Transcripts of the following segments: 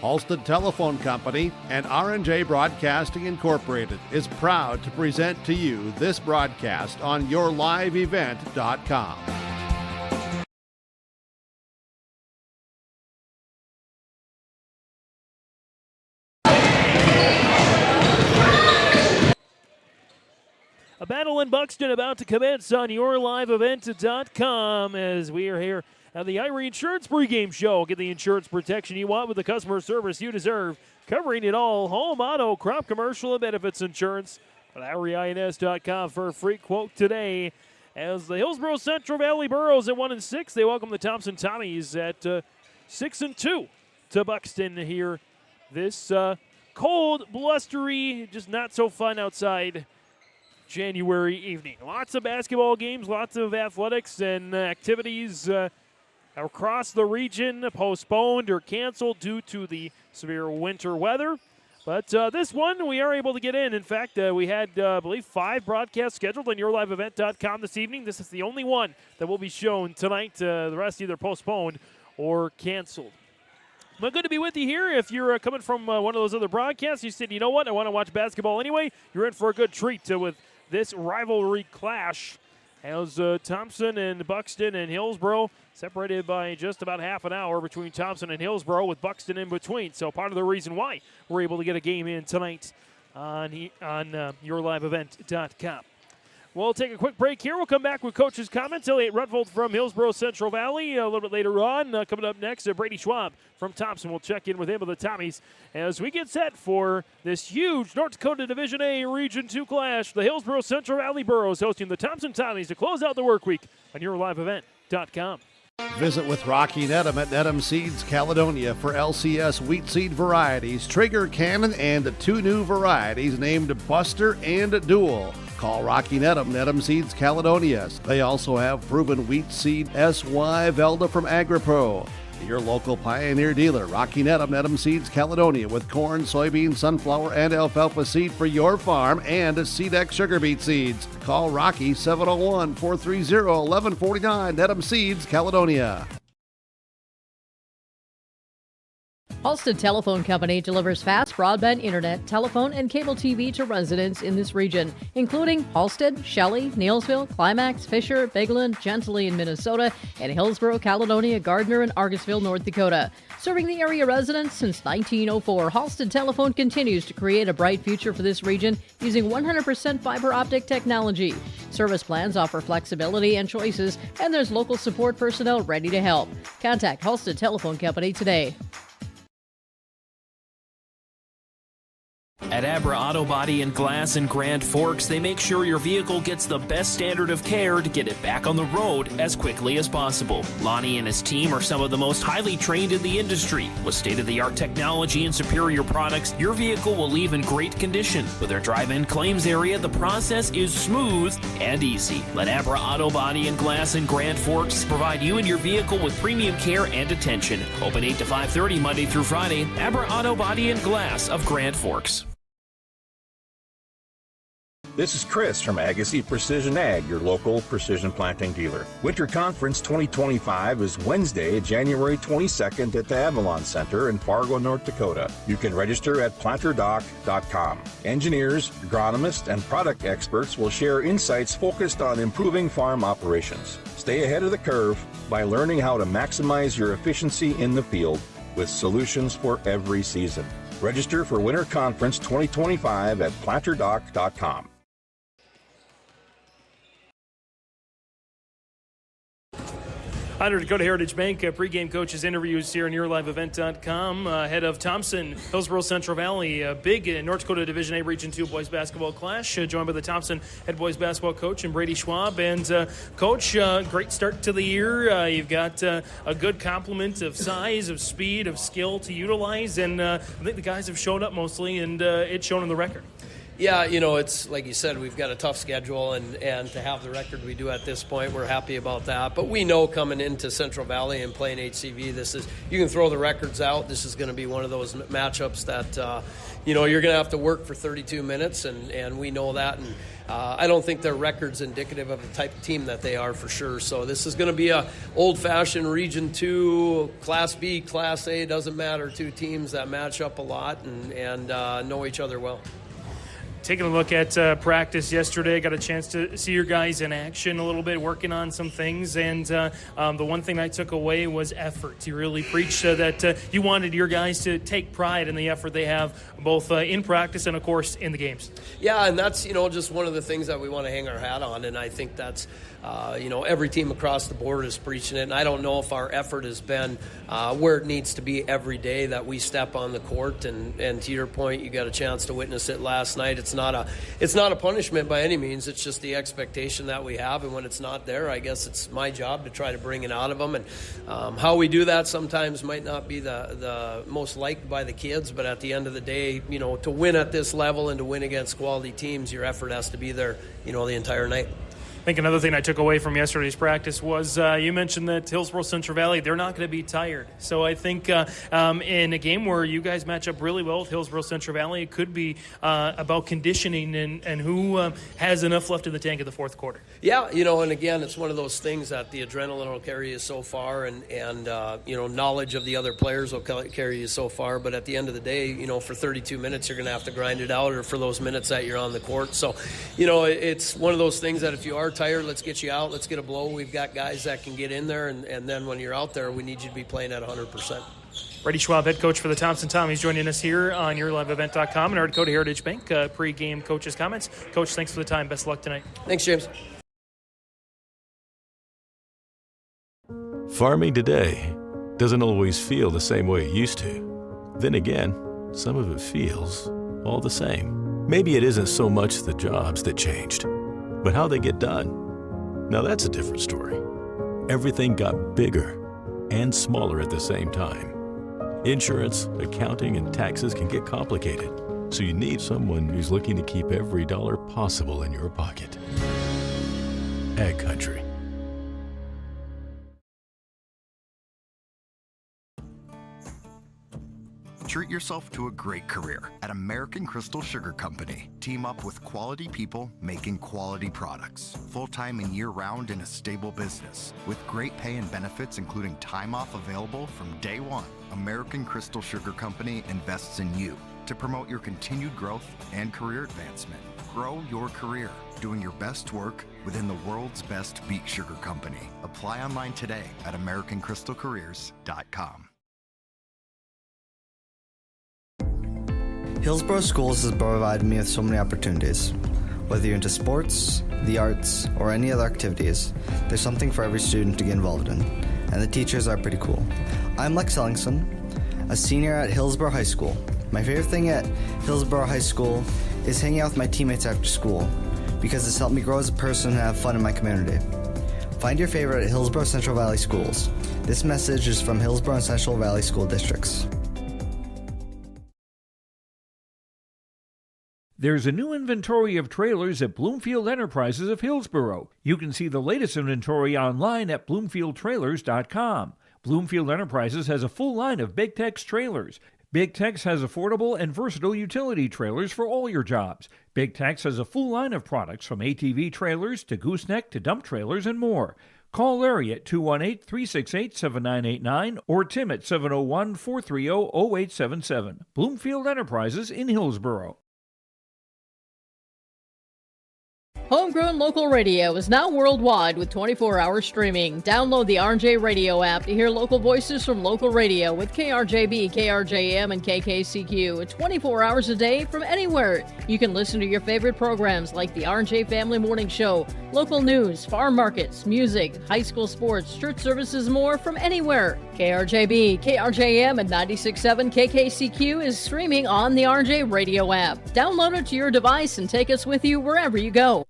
Halstead Telephone Company and R&J Broadcasting Incorporated is proud to present to you this broadcast on yourliveevent.com. A battle in Buxton about to commence on yourliveevent.com as we are here at the Irie Insurance Pregame Show. Get the insurance protection you want with the customer service you deserve. Covering it all, home, auto, crop, commercial, and benefits insurance. At IrieINS.com for a free quote today. As the Hillsboro-Central Valley Burros at 1-6, they welcome the Thompson Tommies at 6-2 to Buxton here. This cold, blustery, just not so fun outside January evening. Lots of basketball games, lots of athletics and activities across the region postponed or canceled due to the severe winter weather. But this one we are able to get in. In fact, we had, I believe, 5 broadcasts scheduled on yourliveevent.com this evening. This is the only one that will be shown tonight. The rest either postponed or canceled. But good to be with you here. If you're coming from one of those other broadcasts, you said, you know what, I want to watch basketball anyway, you're in for a good treat with this rivalry clash. As Thompson and Buxton and Hillsboro separated by just about half an hour between Thompson and Hillsboro with Buxton in between. So part of the reason why we're able to get a game in tonight on yourliveevent.com. We'll take a quick break here. We'll come back with Coach's comments. Elliot Rutvold from Hillsboro-Central Valley a little bit later on. Coming up next, Brady Schwab from Thompson. We'll check in with him with the Tommies as we get set for this huge North Dakota Division A Region 2 clash. The Hillsboro-Central Valley Burros hosting the Thompson Tommies to close out the work week on yourliveevent.com. Visit with Rocky Nedham at Nedham Seeds Caledonia for LCS wheat seed varieties, Trigger, Cannon, and 2 new varieties named Buster and Dual. Call Rocky Nedham, Nedham Seeds Caledonia. They also have proven wheat seed SY Velda from AgriPro. Your local Pioneer dealer, Rocky Nedham, Nedham Seeds Caledonia, with corn, soybean, sunflower, and alfalfa seed for your farm and Seedex sugar beet seeds. Call Rocky 701-430-1149, Nedham Seeds Caledonia. Halstead Telephone Company delivers fast broadband internet, telephone, and cable TV to residents in this region, including Halstead, Shelley, Neilsville, Climax, Fisher, Bigland, Gentilly in Minnesota, and Hillsboro, Caledonia, Gardner, and Argosville, North Dakota. Serving the area residents since 1904, Halstead Telephone continues to create a bright future for this region using 100% fiber optic technology. Service plans offer flexibility and choices, and there's local support personnel ready to help. Contact Halstead Telephone Company today. At Abra Auto Body and Glass in Grand Forks, they make sure your vehicle gets the best standard of care to get it back on the road as quickly as possible. Lonnie and his team are some of the most highly trained in the industry. With state-of-the-art technology and superior products, your vehicle will leave in great condition. With their drive-in claims area, the process is smooth and easy. Let Abra Auto Body and Glass in Grand Forks provide you and your vehicle with premium care and attention. Open 8 to 5:30 Monday through Friday. Abra Auto Body and Glass of Grand Forks. This is Chris from Agassiz Precision Ag, your local precision planting dealer. Winter Conference 2025 is Wednesday, January 22nd at the Avalon Center in Fargo, North Dakota. You can register at planterdoc.com. Engineers, agronomists, and product experts will share insights focused on improving farm operations. Stay ahead of the curve by learning how to maximize your efficiency in the field with solutions for every season. Register for Winter Conference 2025 at planterdoc.com. Under Dakota Heritage Bank, pregame coaches interviews here on yourliveevent.com. Head of Thompson, Hillsboro-Central Valley, a big North Dakota Division A Region 2 boys basketball clash, joined by the Thompson head boys basketball coach and Brady Schwab. And Coach, great start to the year. You've got a good complement of size, of speed, of skill to utilize, and I think the guys have shown up mostly, and it's shown in the record. Yeah, it's like you said, we've got a tough schedule, and to have the record we do at this point, we're happy about that. But we know coming into Central Valley and playing HCV, you can throw the records out. This is going to be one of those matchups that, you're going to have to work for 32 minutes, and we know that. And I don't think their record's indicative of the type of team that they are for sure. So this is going to be a old-fashioned Region 2, Class B, Class A, doesn't matter, two teams that match up a lot and know each other well. Taking a look at practice yesterday, got a chance to see your guys in action a little bit, working on some things, and the one thing I took away was effort. You really preached that you wanted your guys to take pride in the effort they have, both in practice and, of course, in the games. Yeah, and that's, just one of the things that we want to hang our hat on, and I think that's, every team across the board is preaching it, and I don't know if our effort has been where it needs to be every day that we step on the court, and to your point, you got a chance to witness it last night. It's not a punishment by any means. It's just the expectation that we have, and when it's not there, I guess it's my job to try to bring it out of them. And how we do that sometimes might not be the most liked by the kids, but at the end of the day, to win at this level and to win against quality teams, your effort has to be there, the entire night. I think another thing I took away from yesterday's practice was you mentioned that Hillsboro-Central Valley, they're not going to be tired. So I think in a game where you guys match up really well with Hillsboro-Central Valley, it could be about conditioning and who has enough left in the tank in the fourth quarter. Yeah, and again, it's one of those things that the adrenaline will carry you so far, and knowledge of the other players will carry you so far. But at the end of the day, for 32 minutes, you're going to have to grind it out, or for those minutes that you're on the court. So, it's one of those things that if you are tired, let's get you out, let's get a blow. We've got guys that can get in there, and then when you're out there, we need you to be playing at 100%. Brady Schwab, head coach for the Thompson Tom. He's joining us here on YourLiveEvent.com and our Dakota Heritage Bank pre-game coaches' comments. Coach, thanks for the time. Best of luck tonight. Thanks, James. Farming today doesn't always feel the same way it used to. Then again, some of it feels all the same. Maybe it isn't so much the jobs that changed, but how they get done. Now that's a different story. Everything got bigger and smaller at the same time. Insurance, accounting, and taxes can get complicated, so you need someone who's looking to keep every dollar possible in your pocket. Ag Country. Treat yourself to a great career at American Crystal Sugar Company. Team up with quality people making quality products. Full-time and year-round in a stable business. With great pay and benefits, including time off available from day one. American Crystal Sugar Company invests in you to promote your continued growth and career advancement. Grow your career, doing your best work within the world's best beet sugar company. Apply online today at AmericanCrystalCareers.com. Hillsboro Schools has provided me with so many opportunities. Whether you're into sports, the arts, or any other activities, there's something for every student to get involved in, and the teachers are pretty cool. I'm Lex Ellingson, a senior at Hillsboro High School. My favorite thing at Hillsboro High School is hanging out with my teammates after school, because it's helped me grow as a person and have fun in my community. Find your favorite at Hillsboro-Central Valley Schools. This message is from Hillsboro and Central Valley School Districts. There's a new inventory of trailers at Bloomfield Enterprises of Hillsboro. You can see the latest inventory online at BloomfieldTrailers.com. Bloomfield Enterprises has a full line of Big Tex trailers. Big Tex has affordable and versatile utility trailers for all your jobs. Big Tex has a full line of products from ATV trailers to gooseneck to dump trailers and more. Call Larry at 218-368-7989 or Tim at 701-430-0877. Bloomfield Enterprises in Hillsboro. Homegrown Local Radio is now worldwide with 24-hour streaming. Download the RJ Radio app to hear local voices from local radio with KRJB, KRJM, and KKCQ 24 hours a day from anywhere. You can listen to your favorite programs like the RJ Family Morning Show, local news, farm markets, music, high school sports, church services, more from anywhere. KRJB, KRJM, and 96.7 KKCQ is streaming on the RJ Radio app. Download it to your device and take us with you wherever you go.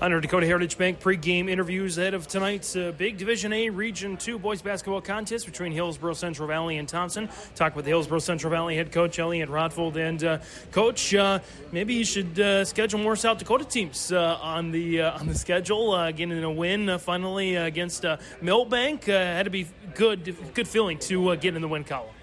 On our Dakota Heritage Bank pregame interviews ahead of tonight's big Division A Region 2 boys basketball contest between Hillsboro-Central Valley and Thompson. Talk with the Hillsboro-Central Valley head coach Elliot Rotfold. And Coach, maybe you should schedule more South Dakota teams on the schedule. Getting a win finally against Millbank had to be good feeling to get in the win column.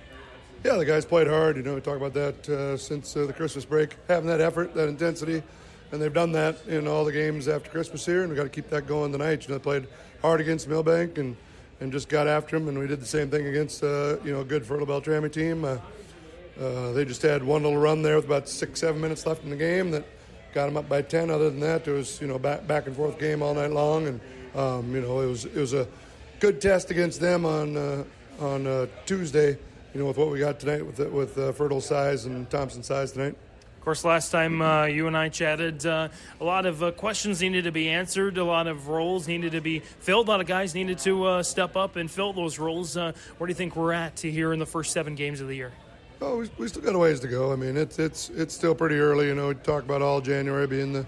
Yeah, the guys played hard. We talk about that since the Christmas break, having that effort, that intensity. And they've done that in all the games after Christmas here, and we've got to keep that going tonight. They played hard against Millbank and just got after them, and we did the same thing against a good Fertile Beltrami team. They just had one little run there with about 6-7 minutes left in the game that got them up by 10. Other than that, it was back and forth game all night long, and it was a good test against them on Tuesday. With what we got tonight with Fertile size and Thompson size tonight. Of course, last time you and I chatted, a lot of questions needed to be answered, a lot of roles needed to be filled, a lot of guys needed to step up and fill those roles. Where do you think we're at here in the first 7 games of the year? Oh, we still got a ways to go. I mean, it's still pretty early. We talk about all January being the,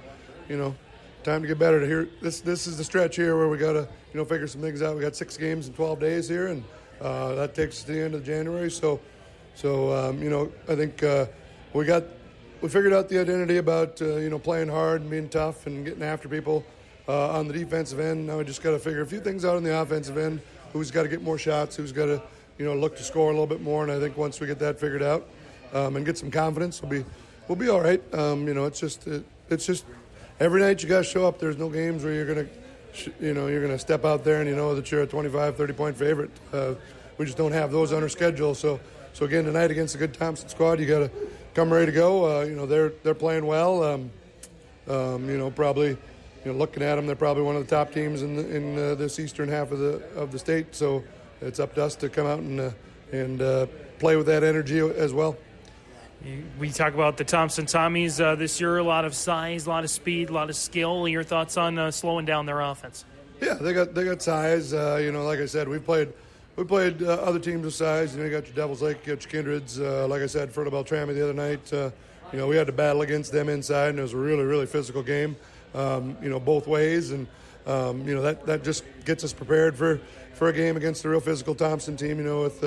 time to get better. To hear this is the stretch here where we got to figure some things out. We got 6 games in 12 days here, and that takes us to the end of January. So I think we figured out the identity about playing hard and being tough and getting after people on the defensive end. Now we just got to figure a few things out on the offensive end. Who's got to get more shots? Who's got to look to score a little bit more? And I think once we get that figured out and get some confidence, we'll be all right. It's just every night you got to show up. There's no games where you're gonna step out there and that you're a 25, 30-point favorite. We just don't have those on our schedule. So again tonight against a good Thompson squad, you got to come ready to go. They're playing well. Probably looking at them, they're probably one of the top teams in this eastern half of the state. So it's up to us to come out and play with that energy as well. We talk about the Thompson Tommies this year. A lot of size, a lot of speed, a lot of skill. Your thoughts on slowing down their offense? Yeah, they got size. Like I said, we played other teams with size. You got your Devils Lake, you got your Kindreds. Like I said, Fertile Beltrami the other night. We had to battle against them inside, and it was a really, really physical game. Both ways, and that just gets us prepared for a game against a real physical Thompson team. With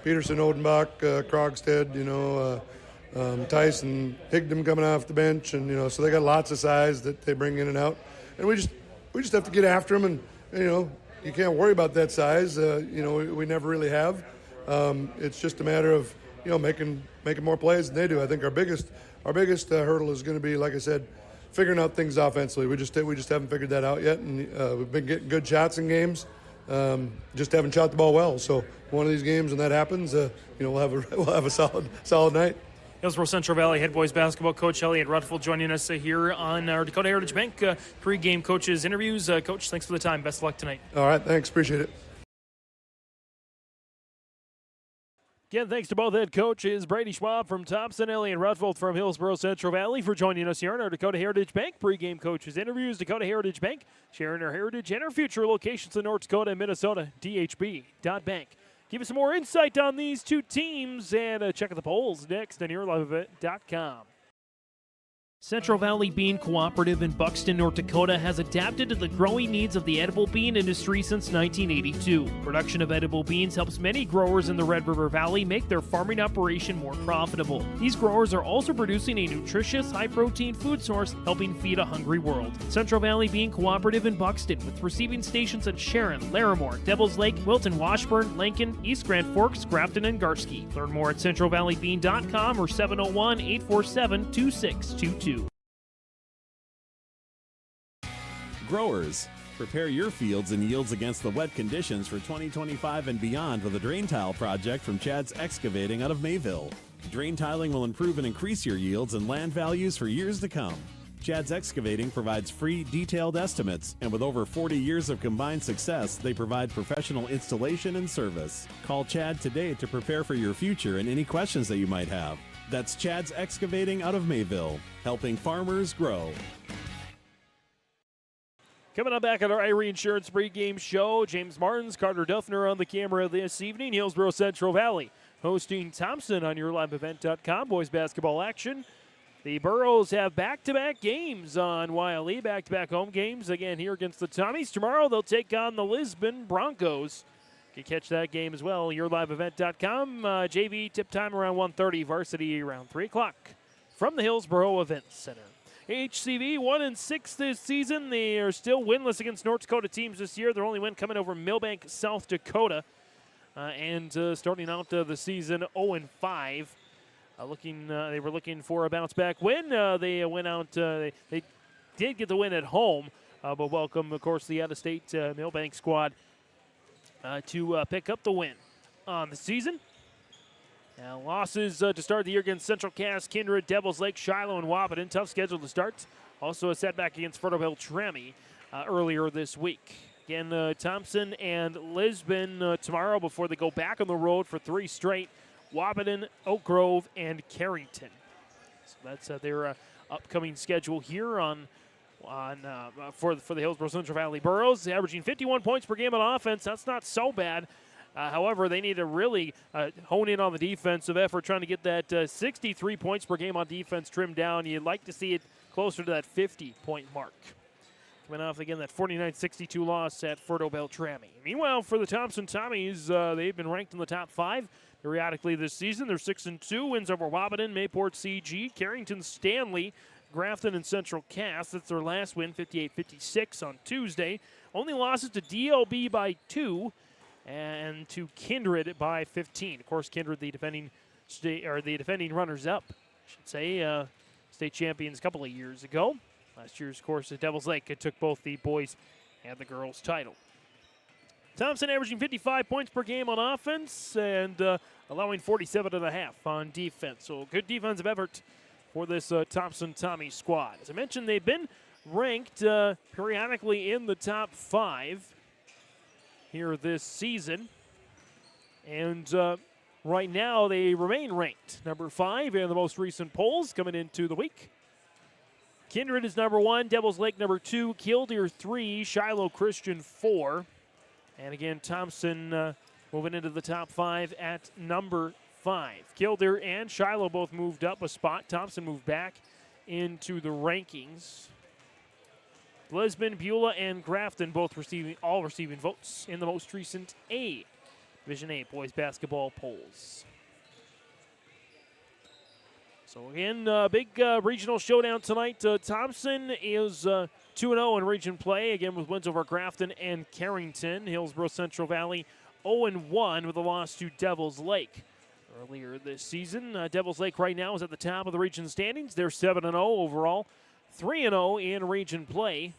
Peterson, Odenbach, Krogstad, Tyson, Higdon coming off the bench, and so they got lots of size that they bring in and out, and we just have to get after them, and you can't worry about that size. We never really have. It's just a matter of making more plays than they do. I think our biggest hurdle is going to be, like I said, figuring out things offensively. We just haven't figured that out yet, and we've been getting good shots in games. Just haven't shot the ball well. So one of these games, when that happens, we'll have a solid night. Hillsboro-Central Valley head boys basketball coach Elliot Rutfeld joining us here on our Dakota Heritage Bank pregame coaches interviews. Coach, thanks for the time. Best of luck tonight. All right, thanks. Appreciate it. Again, thanks to both head coaches, Brady Schwab from Thompson, Elliot Rutfeld from Hillsboro-Central Valley, for joining us here on our Dakota Heritage Bank pregame coaches interviews. Dakota Heritage Bank, sharing our heritage and our future. Locations in North Dakota and Minnesota, dhb.bank. Give us some more insight on these two teams and check out the polls next on yourliveevent.com. Central Valley Bean Cooperative in Buxton, North Dakota has adapted to the growing needs of the edible bean industry since 1982. Production of edible beans helps many growers in the Red River Valley make their farming operation more profitable. These growers are also producing a nutritious, high-protein food source, helping feed a hungry world. Central Valley Bean Cooperative in Buxton, with receiving stations in Sharon, Larimore, Devils Lake, Wilton, Washburn, Lincoln, East Grand Forks, Grafton, and Garski. Learn more at centralvalleybean.com or 701-847-2622. Growers, prepare your fields and yields against the wet conditions for 2025 and beyond with a drain tile project from Chad's Excavating out of Mayville. Drain tiling will improve and increase your yields and land values for years to come. Chad's Excavating provides free, detailed estimates, and with over 40 years of combined success, they provide professional installation and service. Call Chad today to prepare for your future and any questions that you might have. That's Chad's Excavating out of Mayville, helping farmers grow. Coming up back at our Irie Insurance pregame show, James Martins, Carter Duffner on the camera this evening. Hillsboro-Central Valley hosting Thompson on yourliveevent.com. Boys basketball action. The Burros have back-to-back games on Wiley, back-to-back home games again here against the Tommies. Tomorrow they'll take on the Lisbon Broncos. You can catch that game as well, yourliveevent.com. JV tip time around 1:30, varsity around 3 o'clock from the Hillsboro Events Center. HCV 1-6 this season. They are still winless against North Dakota teams this year. Their only win coming over Millbank, South Dakota. Starting out the season 0-5. They were looking for a bounce-back win. They went out. They did get the win at home, but welcome, of course, the out-of-state Millbank squad to pick up the win on the season. Now, losses to start the year against Central Cass, Kindred, Devils Lake, Shiloh, and Wahpeton. Tough schedule to start. Also a setback against Fort-Beltrami earlier this week. Again, Thompson and Lisbon tomorrow before they go back on the road for 3 straight. Wahpeton, Oak Grove, and Carrington. So that's their upcoming schedule here for the Hillsboro-Central Valley Burros. Averaging 51 points per game on offense. That's not so bad. However, they need to really hone in on the defensive effort, trying to get that 63 points per game on defense trimmed down. You'd like to see it closer to that 50-point mark. Coming off, again, that 49-62 loss at Fort-Beltrami. Meanwhile, for the Thompson Tommies, they've been ranked in the top 5 periodically this season. They're 6-2, wins over Wahpeton, Mayport CG, Carrington Stanley, Grafton, and Central Cass. That's their last win, 58-56 on Tuesday. Only losses to DLB by 2. And to Kindred by 15. Of course, Kindred, the defending runners-up, I should say, state champions a couple of years ago. Last year's, of course, at Devils Lake, it took both the boys and the girls' title. Thompson averaging 55 points per game on offense and allowing 47.5 on defense. So good defensive effort for this Thompson Tommy squad. As I mentioned, they've been ranked periodically in the top 5 here this season. And right now they remain ranked number 5 in the most recent polls coming into the week. Kindred is number 1, Devils Lake number 2, Killdeer 3, Shiloh Christian 4. And again, Thompson moving into the top 5 at number 5. Killdeer and Shiloh both moved up a spot. Thompson moved back into the rankings. Lisbon, Beulah, and Grafton both receiving votes in the most recent Division A boys basketball polls. So again, big regional showdown tonight. Thompson is 2-0 in region play, again with wins over Grafton and Carrington. Hillsboro-Central Valley 0-1 with a loss to Devils Lake earlier this season. Devils Lake right now is at the top of the region standings. They're 7-0 overall. 3-0 in region play.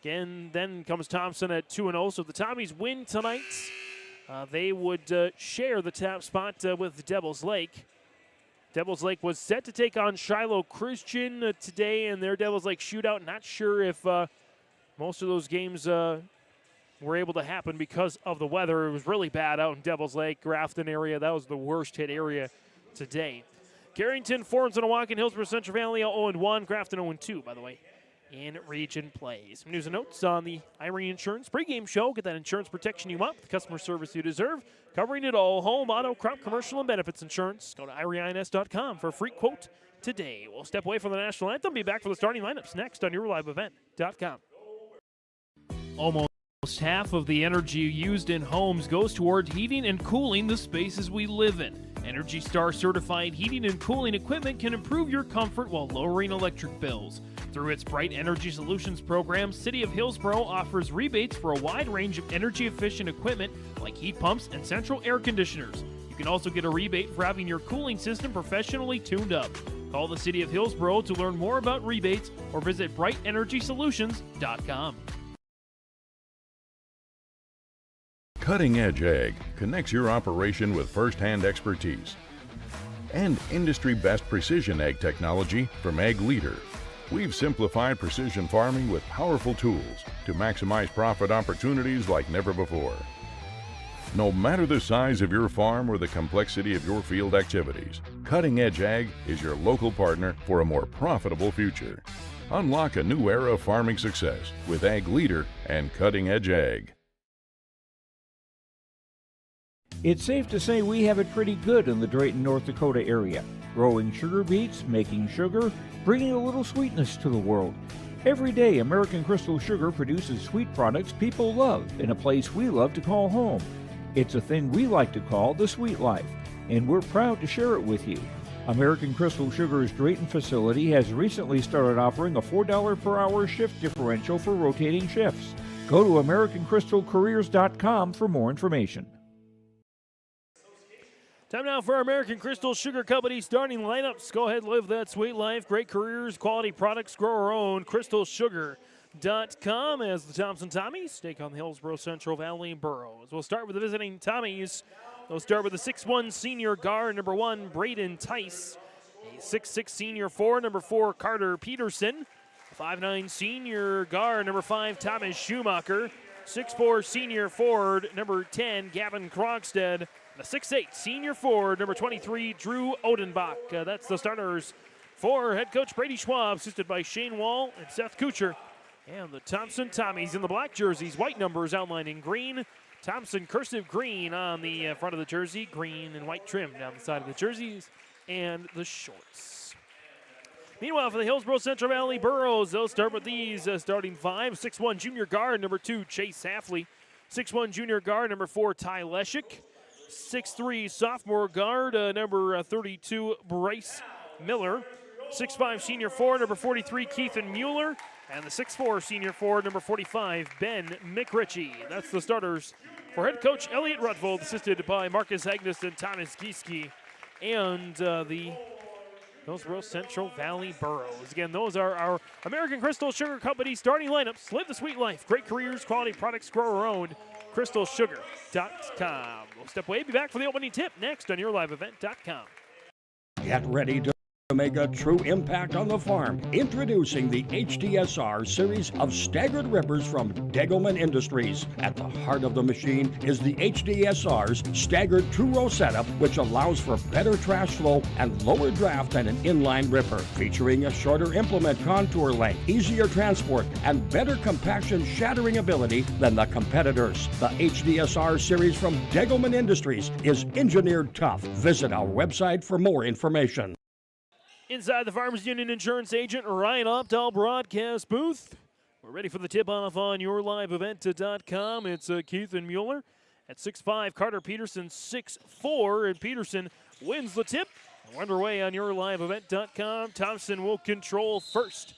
Again, then comes Thompson at 2-0. So if the Tommies win tonight, they would share the top spot with Devils Lake. Devils Lake was set to take on Shiloh Christian today in their Devils Lake shootout. Not sure if most of those games were able to happen because of the weather. It was really bad out in Devils Lake, Grafton area. That was the worst hit area today. Carrington, 4-1, Hillsboro-Central Valley 0-1, Grafton 0-2, by the way, in region play. Some news and notes on the Irene Insurance pregame show. Get that insurance protection you want, the customer service you deserve, covering it all: home, auto, crop, commercial, and benefits insurance. Go to ireins.com for a free quote today. We'll step away from the national anthem, be back for the starting lineups next on yourliveevent.com. Almost half of the energy used in homes goes toward heating and cooling the spaces we live in. Energy Star certified heating and cooling equipment can improve your comfort while lowering electric bills. Through its Bright Energy Solutions program, City of Hillsboro offers rebates for a wide range of energy-efficient equipment like heat pumps and central air conditioners. You can also get a rebate for having your cooling system professionally tuned up. Call the City of Hillsboro to learn more about rebates or visit brightenergysolutions.com. Cutting Edge Ag connects your operation with first-hand expertise and industry-best precision ag technology from Ag Leader. We've simplified precision farming with powerful tools to maximize profit opportunities like never before. No matter the size of your farm or the complexity of your field activities, Cutting Edge Ag is your local partner for a more profitable future. Unlock a new era of farming success with Ag Leader and Cutting Edge Ag. It's safe to say we have it pretty good in the Drayton, North Dakota area. Growing sugar beets, making sugar, bringing a little sweetness to the world. Every day, American Crystal Sugar produces sweet products people love in a place we love to call home. It's a thing we like to call the sweet life, and we're proud to share it with you. American Crystal Sugar's Drayton facility has recently started offering a $4 per hour shift differential for rotating shifts. Go to AmericanCrystalCareers.com for more information. Time now for our American Crystal Sugar Company starting lineups. Go ahead, live that sweet life. Great careers, quality products, grow our own. CrystalSugar.com as the Thompson Tommies take on the Hillsboro-Central Valley Burros. We'll start with the visiting Tommies. They'll start with the 6'1 senior guard, number 1, Braden Tice. A 6'6 senior forward, number 4, Carter Peterson. 5'9 senior guard, number 5, Thomas Schumacher. 6'4 senior forward, number 10, Gavin Krogstad. The 6'8 senior forward, number 23, Drew Odenbach. That's the starters for head coach Brady Schwab, assisted by Shane Wall and Seth Kuchar. And the Thompson Tommies in the black jerseys, white numbers outlined in green. Thompson cursive green on the front of the jersey, green and white trim down the side of the jerseys and the shorts. Meanwhile, for the Hillsboro-Central Valley Burros, they'll start with these starting 5. 6'1 junior guard, number 2, Chase Hafley. 6'1 junior guard, number 4, Ty Leshik. 6'3 sophomore guard, number 32, Bryce Miller. 6'5 senior forward, number 43, Keithan Mueller. And the 6'4 senior forward, number 45, Ben McRitchie. That's the starters for head coach Elliot Rutvold, assisted by Marcus Agnes and Thomas Gieske. And the Hillsboro-Central Valley Burros. Again, those are our American Crystal Sugar Company starting lineups. Live the sweet life. Great careers, quality products, grow our own. CrystalSugar.com. We'll step away. Be back for the opening tip next on YourLiveEvent.com. Get ready to make a true impact on the farm. Introducing the HDSR series of staggered rippers from Degelman Industries. At the heart of the machine is the HDSR's staggered two-row setup, which allows for better trash flow and lower draft than an inline ripper. Featuring a shorter implement contour length, easier transport, and better compaction shattering ability than the competitors. The HDSR series from Degelman Industries is engineered tough. Visit our website for more information. Inside the Farmers Union Insurance Agent Ryan Opdahl broadcast booth. We're ready for the tip-off on YourLiveEvent.com. It's Keithan Mueller at 6'5", Carter Peterson 6'4", and Peterson wins the tip. We're underway on YourLiveEvent.com. Thompson will control first.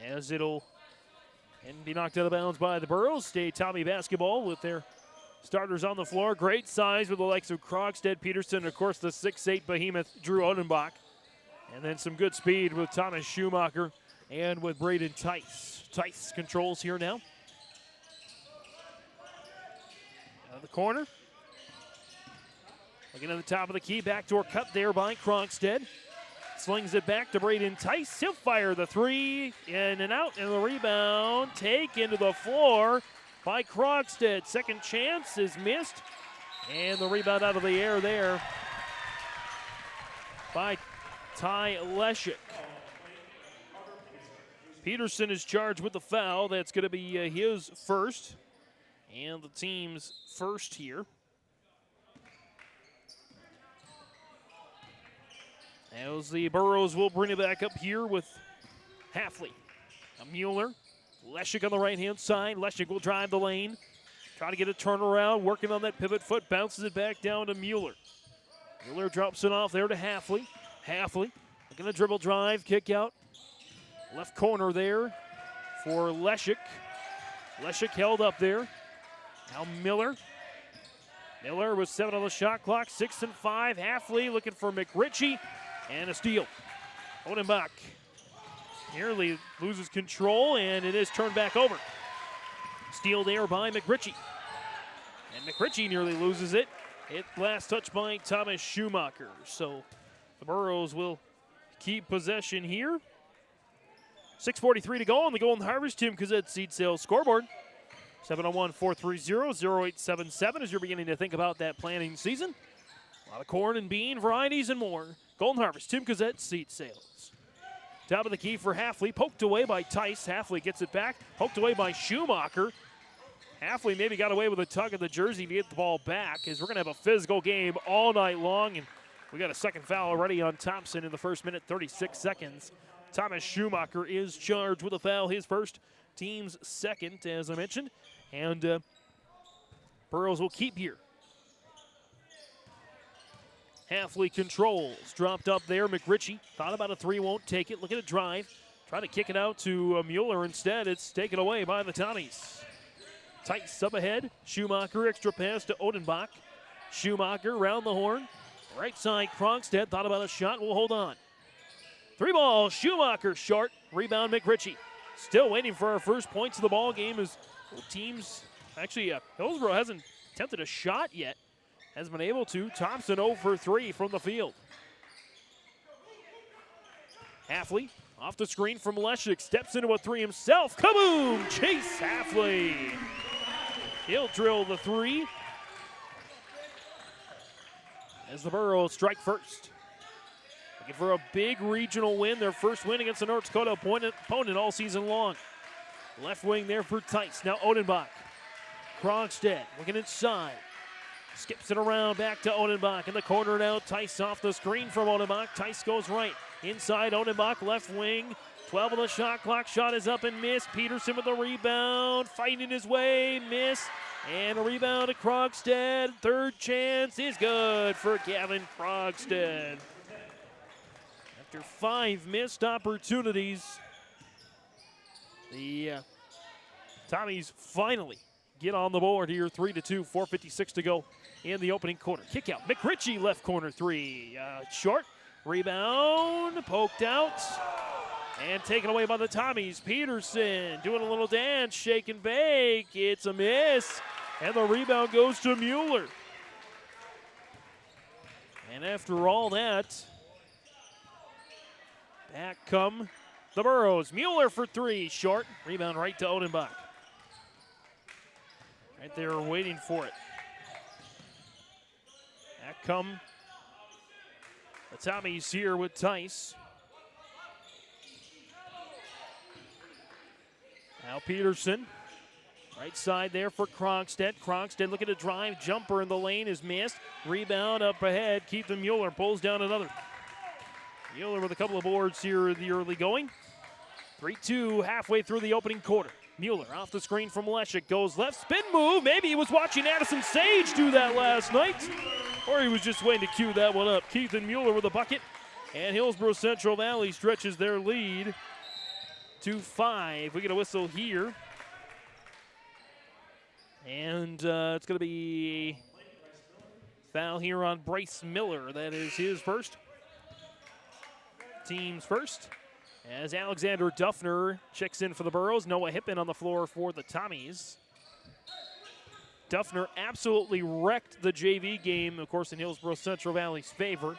As it'll be knocked out of bounds by the Burros. Stay Tommy basketball with their starters on the floor. Great size with the likes of Krogstad, Peterson, of course the 6'8 behemoth Drew Odenbach. And then some good speed with Thomas Schumacher and with Braden Tice. Tice controls here now. Out of the corner. Looking at the top of the key, backdoor cut there by Krogstad. Slings it back to Braden Tice. He'll fire the three, in and out, and the rebound taken to the floor by Krogstad. Second chance is missed. And the rebound out of the air there by Ty Leshik. Peterson is charged with the foul. That's going to be his first and the team's first here. As the Burros will bring it back up here with Hafley. Mueller. Leshik on the right-hand side. Leshik will drive the lane. Try to get a turnaround, working on that pivot foot. Bounces it back down to Mueller. Mueller drops it off there to Hafley. Hafley looking to dribble drive, kick out. Left corner there for Leshik. Leshik held up there. Now Miller. Miller with 7 on the shot clock, 6 and 5. Hafley looking for McRitchie. And a steal. Odenbach nearly loses control, and it is turned back over. Steal there by McRitchie. And McRitchie nearly loses it. It last touched by Thomas Schumacher. So the Burros will keep possession here. 6:43 to go on the Golden Harvest Tim Kazet Seed Sales scoreboard. 701-430-0877 as you're beginning to think about that planting season. A lot of corn and bean varieties and more. Golden Harvest, Tim Kazet Seed Sales. Top of the key for Halfley, poked away by Tice. Halfley gets it back, poked away by Schumacher. Halfley maybe got away with a tug of the jersey to get the ball back, as we're going to have a physical game all night long. And we got a second foul already on Thompson in the first minute, 36 seconds. Thomas Schumacher is charged with a foul, his first, team's second, as I mentioned. And Burrows will keep here. Halfley controls, dropped up there. McRitchie thought about a three, won't take it. Look at a drive. Trying to kick it out to Mueller. Instead, it's taken away by the Tommies. Tight sub ahead. Schumacher, extra pass to Odenbach. Schumacher round the horn. Right side, Krogstad thought about a shot. Will hold on. Three ball, Schumacher short. Rebound, McRitchie. Still waiting for our first points of the ball game as teams. Actually, Hillsboro hasn't attempted a shot yet. Hasn't been able to. Thompson 0 for 3 from the field. Halfley off the screen from Leshik. Steps into a three himself. Kaboom! Chase Halfley. He'll drill the three. As the Burros strike first. Looking for a big regional win. Their first win against the North Dakota opponent all season long. Left wing there for Tice. Now Odenbach. Krogstad looking inside. Skips it around back to Odenbach in the corner now. Tice off the screen from Odenbach. Tice goes right. Inside Odenbach, left wing. 12 on the shot clock. Shot is up and missed. Peterson with the rebound. Fighting his way. Miss. And a rebound to Krogstad. Third chance is good for Gavin Krogstad. After 5 missed opportunities, the Tommies finally get on the board here. 3-2, 4:56 to go in the opening quarter. Kick out. McRitchie left corner three. Short. Rebound. Poked out. And taken away by the Tommies. Peterson doing a little dance. Shake and bake. It's a miss. And the rebound goes to Mueller. And after all that, back come the Burros. Mueller for three. Short. Rebound right to Odenbach. Right there waiting for it. Back come the Tommies here with Tice. Now Peterson. Right side there for Krogstad. Krogstad looking to drive. Jumper in the lane is missed. Rebound up ahead. Keithan Mueller pulls down another. Mueller with a couple of boards here in the early going. 3-2 halfway through the opening quarter. Mueller off the screen from Leshik. Goes left. Spin move. Maybe he was watching Addison Sage do that last night. Or he was just waiting to cue that one up. Keithan Mueller with a bucket. And Hillsboro-Central Valley stretches their lead to 5. We get a whistle here. And it's going to be foul here on Bryce Miller. That is his first. Team's first. As Alexander Duffner checks in for the Burros. Noah Hippen on the floor for the Tommies. Duffner absolutely wrecked the JV game, of course, in Hillsboro-Central Valley's favor.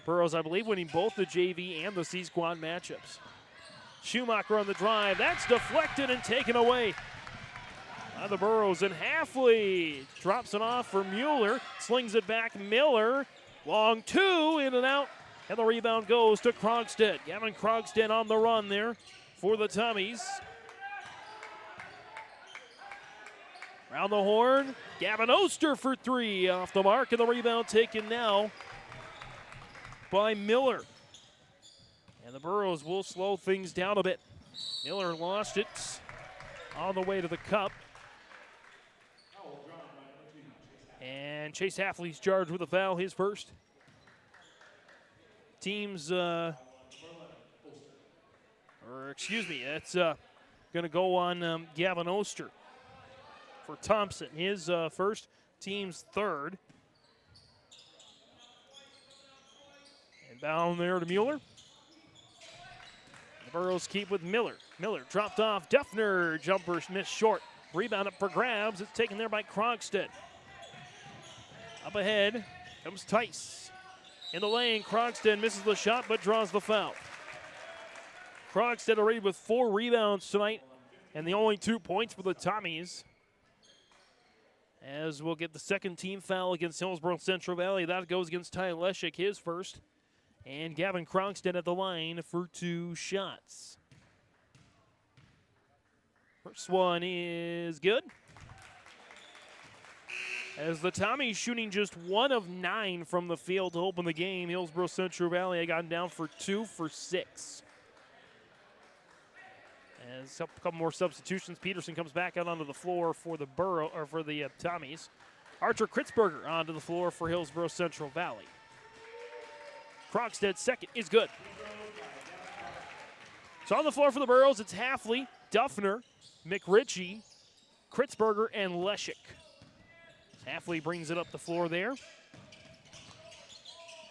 Burros, I believe, winning both the JV and the C-Squad matchups. Schumacher on the drive. That's deflected and taken away by the Burros. And Halfley drops it off for Mueller. Slings it back. Miller. Long two. In and out. And the rebound goes to Krogstad. Gavin Krogstad on the run there for the Tommies. Round the horn. Gavin Oster for three off the mark. And the rebound taken now by Miller. And the Burros will slow things down a bit. Miller lost it on the way to the cup. And Chase Halfley's charged with a foul, his first. Teams, it's going to go on Gavin Oster for Thompson. His first, team's third. And down there to Mueller. The Burros keep with Miller. Miller dropped off. Duffner jumper missed short. Rebound up for grabs. It's taken there by Krogstad. Up ahead comes Tice. In the lane, Krogstad misses the shot but draws the foul. Krogstad already with 4 rebounds tonight and the only 2 points for the Tommies. As we'll get the second team foul against Hillsboro-Central Valley. That goes against Ty Leshik, his first. And Gavin Krogstad at the line for 2 shots. First one is good. As the Tommies shooting just 1 of 9 from the field to open the game. Hillsboro-Central Valley had gotten down for 2 for 6. As a couple more substitutions, Peterson comes back out onto the floor for the Tommies. Archer Kritzberger onto the floor for Hillsboro-Central Valley. Krogstad's second is good. So on the floor for the Burros, it's Halfley, Duffner, McRitchie, Kritzberger, and Leshik. Halfley brings it up the floor there.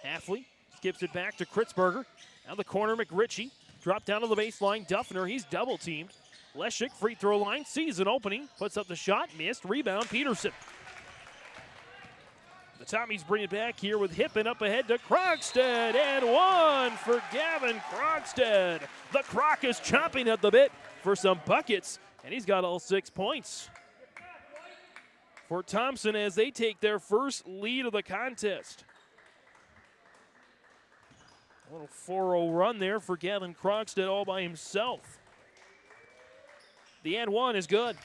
Halfley skips it back to Kritzberger. Now the corner, McRitchie. Drop down to the baseline, Duffner, he's double teamed. Leshik, free throw line, sees an opening, puts up the shot, missed, rebound, Peterson. The Tommies bring it back here with Hippen up ahead to Krogstad, and 1 for Gavin Krogstad. The Croc is chomping at the bit for some buckets, and he's got all 6 points for Thompson as they take their first lead of the contest. A little 4-0 run there for Gavin Krogstad all by himself. The and 1 is good.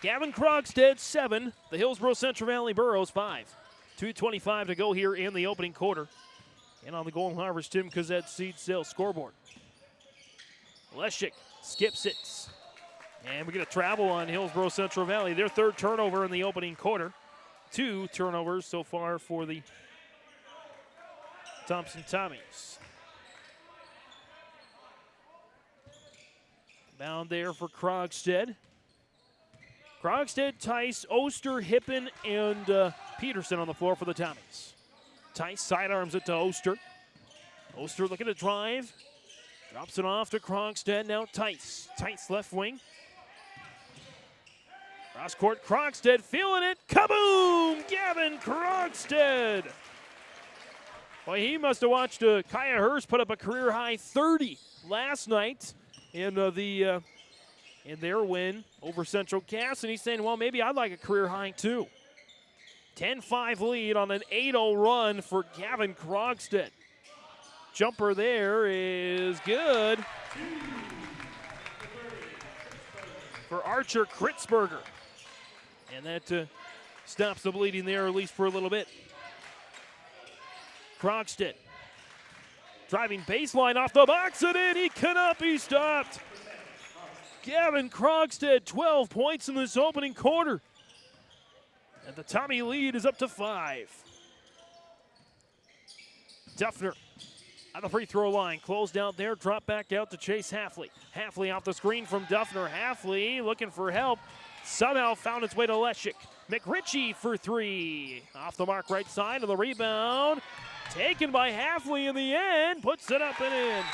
Gavin Krogstad 7, the Hillsboro-Central Valley Burros 5. 2:25 to go here in the opening quarter. And on the Golden Harvest, Tim Cozette seed sale scoreboard. Leshik skips it. And we get a travel on Hillsboro-Central Valley. Their 3rd turnover in the opening quarter. 2 turnovers so far for the Thompson Tommies. Bound there for Krogstad. Krogstad, Tice, Oster, Hippen, and Peterson on the floor for the Tommies. Tice sidearms it to Oster. Oster looking to drive. Drops it off to Krogstad. Now Tice. Tice left wing. Cross court, Krogstad feeling it. Kaboom! Gavin Krogstad. Well, he must have watched Kaya Hurst put up a career-high 30 last night in their win over Central Cass, and he's saying, well, maybe I'd like a career-high too. 10-5 lead on an 8-0 run for Gavin Krogstad. Jumper there is good for Archer Kritzberger. And that stops the bleeding there, at least for a little bit. Krogstad driving baseline off the box and in. He cannot be stopped. Gavin Krogstad, 12 points in this opening quarter. And the Tommy lead is up to 5. Duffner on the free throw line. Closed out there, drop back out to Chase Halfley. Halfley off the screen from Duffner. Halfley looking for help. Somehow found its way to Leshik. McRitchie for 3. Off the mark right side of the rebound. Taken by Halfley in the end. Puts it up and in.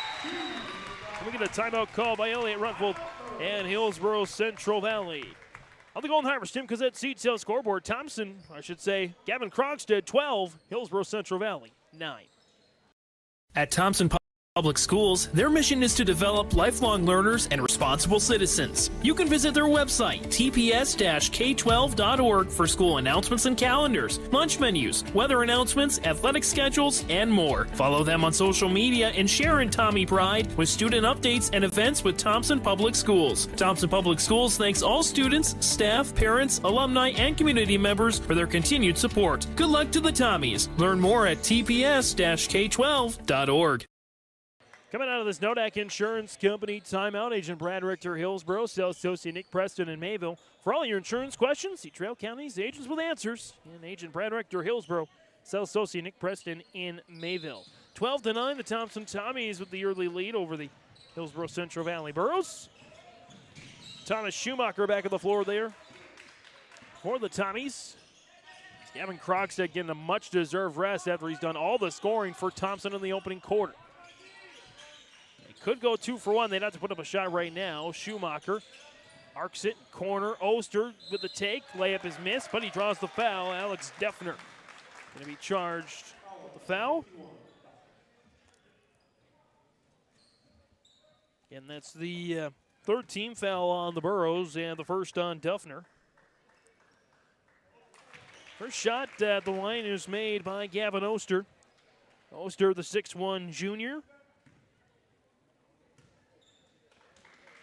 We get a timeout call by Elliott Rutvold and Hillsboro-Central Valley. On the Golden Harvest, Tim Cozette seed sale scoreboard. Thompson, Gavin Krogstad 12, Hillsboro-Central Valley 9. At Thompson Public Schools, their mission is to develop lifelong learners and responsible citizens. You can visit their website, tps-k12.org, for school announcements and calendars, lunch menus, weather announcements, athletic schedules, and more. Follow them on social media and share in Tommy Pride with student updates and events with Thompson Public Schools. Thompson Public Schools thanks all students, staff, parents, alumni, and community members for their continued support. Good luck to the Tommies. Learn more at tps-k12.org. Coming out of this Nodak Insurance Company timeout, Agent Brad Richter, Hillsboro, Sales Associate Nick Preston in Mayville. For all your insurance questions, see Trail County's agents with answers. And Agent Brad Richter, Hillsboro, Sales Associate Nick Preston in Mayville. 12-9, the Thompson Tommies with the early lead over the Hillsboro-Central Valley Burros. Thomas Schumacher back on the floor there for the Tommies. Gavin Krogstad getting a much-deserved rest after he's done all the scoring for Thompson in the opening quarter. Could go 2 for 1. They'd have to put up a shot right now. Schumacher arcs it, corner. Oster with the take. Layup is missed, but he draws the foul. Alex Deffner going to be charged with the foul. And that's the 3rd team foul on the Burros and the first on Deffner. First shot at the line is made by Gavin Oster. Oster, the 6'1 junior.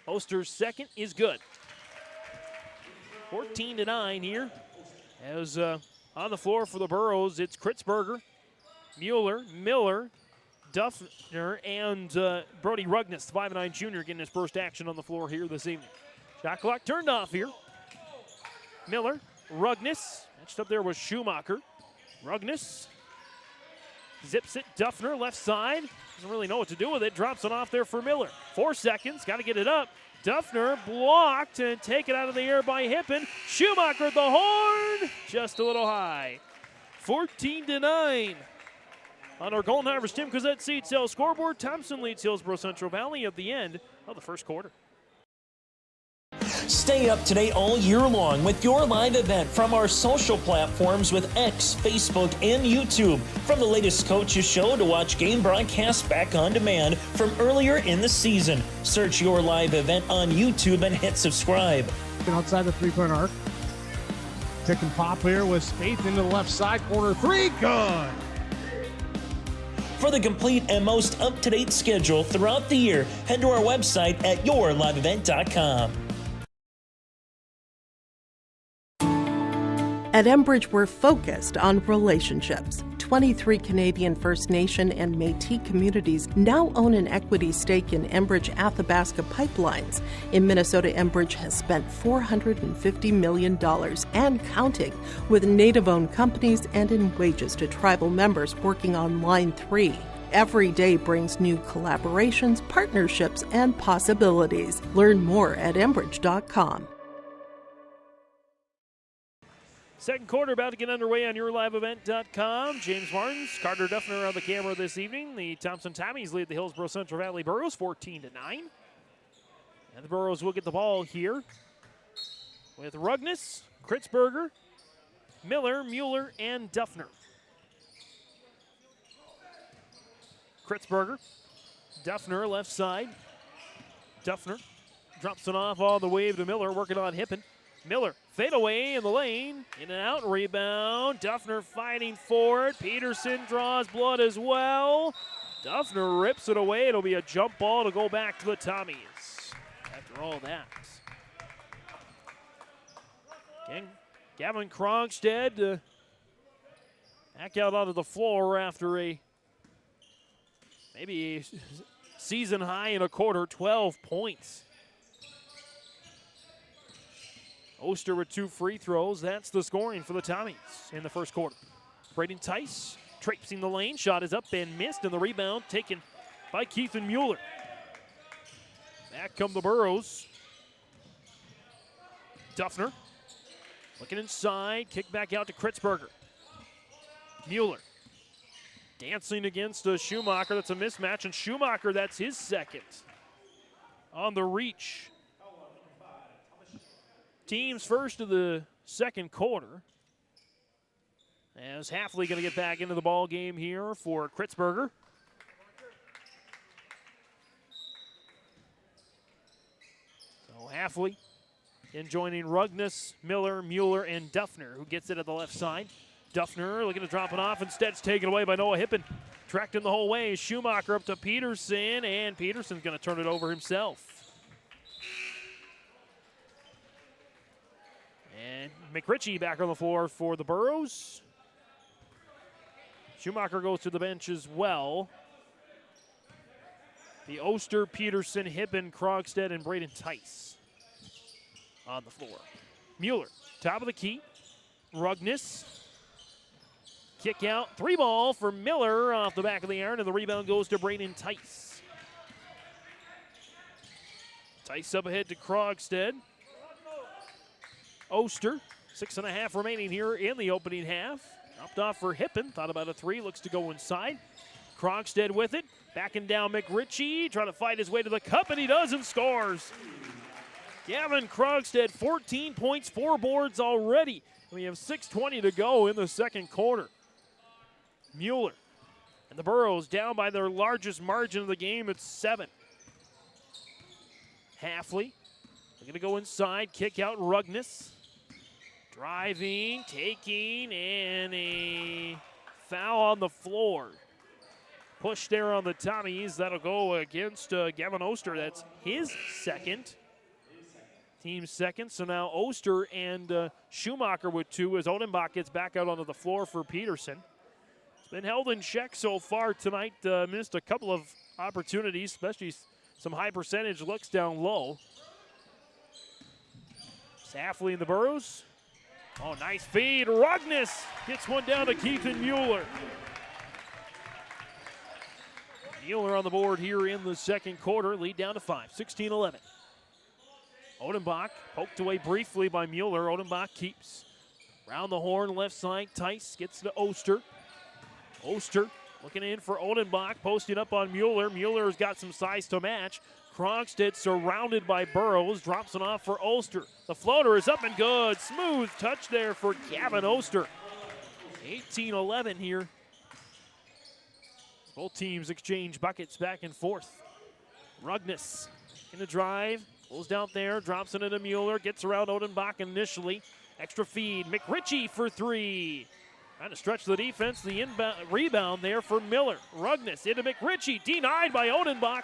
Oster's second is good. 14-9 here. As on the floor for the Burros, it's Kritzberger, Mueller, Miller, Duffner, and Brody Rugnes, the 5'9 junior, getting his first action on the floor here this evening. Shot clock turned off here. Miller, Rugnes, matched up there with Schumacher. Rugnes zips it, Duffner, left side. Doesn't really know what to do with it. Drops it off there for Miller. 4 seconds, got to get it up. Duffner blocked and taken out of the air by Hippen. Schumacher at the horn, just a little high. 14-9. On our Golden Harvest Tim Cozette seat sale scoreboard, Thompson leads Hillsboro-Central Valley at the end of the first quarter. Stay up to date all year long with your live event from our social platforms with X, Facebook, and YouTube. From the latest coaches show to watch game broadcasts back on demand from earlier in the season. Search your live event on YouTube and hit subscribe. Outside the three-point arc. Pick and pop here with Spaeth into the left side corner. 3, good. For the complete and most up-to-date schedule throughout the year, head to our website at yourliveevent.com. At Enbridge, we're focused on relationships. 23 Canadian First Nation and Métis communities now own an equity stake in Enbridge Athabasca Pipelines. In Minnesota, Enbridge has spent $450 million and counting with Native-owned companies and in wages to tribal members working on Line 3. Every day brings new collaborations, partnerships, and possibilities. Learn more at Enbridge.com. Second quarter about to get underway on yourliveevent.com. James Martins, Carter Duffner on the camera this evening. The Thompson Tommies lead the Hillsboro-Central Valley Burros 14-9. And the Burros will get the ball here with Rugnes, Kritzberger, Miller, Mueller, and Duffner. Kritzberger, Duffner left side. Duffner drops it off all the way to Miller, working on Hippen. Miller, fade away in the lane, in and out, rebound. Duffner fighting for it. Peterson draws blood as well. Duffner rips it away. It'll be a jump ball to go back to the Tommies after all that. Again, Gavin Krogstad back out onto the floor after maybe a season high in a quarter, 12 points. Oster with 2 free throws. That's the scoring for the Tommies in the first quarter. Braden Tice traipsing the lane. Shot is up and missed, and the rebound taken by Keithan Mueller. Back come the Burros. Duffner looking inside. Kick back out to Kritzberger. Mueller dancing against Schumacher. That's a mismatch, and Schumacher, that's his second on the reach. Teams first of the second quarter. As Halfley going to get back into the ball game here for Kritzberger. So Halfley in joining Rugnes, Miller, Mueller, and Duffner, who gets it at the left side. Duffner looking to drop it off. Instead, it's taken away by Noah Hippen. Tracked in the whole way. Schumacher up to Peterson, and Peterson's going to turn it over himself. And McRitchie back on the floor for the Burros. Schumacher goes to the bench as well. The Oster, Peterson, Hippen, Krogstad, and Braden Tice on the floor. Mueller, top of the key. Rugnes. Kick out, 3 ball for Miller off the back of the iron, and the rebound goes to Braden Tice. Tice up ahead to Krogstad. Oster, 6.5 remaining here in the opening half. Dropped off for Hippen, thought about a 3, looks to go inside. Krogstad with it, backing down McRitchie, trying to fight his way to the cup, and he does and scores. Gavin Krogstad, 14 points, 4 boards already. We have 6:20 to go in the second quarter. Mueller and the Burros down by their largest margin of the game at 7. Halfley, they're going to go inside, kick out Rugnes. Driving, taking, and a foul on the floor. push there on the Tommies. That'll go against Gavin Oster. That's his second. Team second. So now Oster and Schumacher with 2 as Odenbach gets back out onto the floor for Peterson. It's been held in check so far tonight. Missed a couple of opportunities, especially some high percentage looks down low. Safley in the Burrows. Oh, nice feed. Rugnes gets one down to Keithan Mueller. Mueller on the board here in the second quarter. Lead down to 5, 16-11. Odenbach poked away briefly by Mueller. Odenbach keeps. Round the horn, left side. Tice gets to Oster. Oster looking in for Odenbach, posting up on Mueller. Mueller's got some size to match. Krogstad surrounded by Burrows, drops it off for Oster. The floater is up and good. Smooth touch there for Gavin Oster. 18-11 here. Both teams exchange buckets back and forth. Rugnes in the drive, pulls down there, drops it into Mueller, gets around Odenbach initially. Extra feed, McRitchie for 3. Trying to stretch the defense, the inbound rebound there for Miller. Rugnes into McRitchie, denied by Odenbach.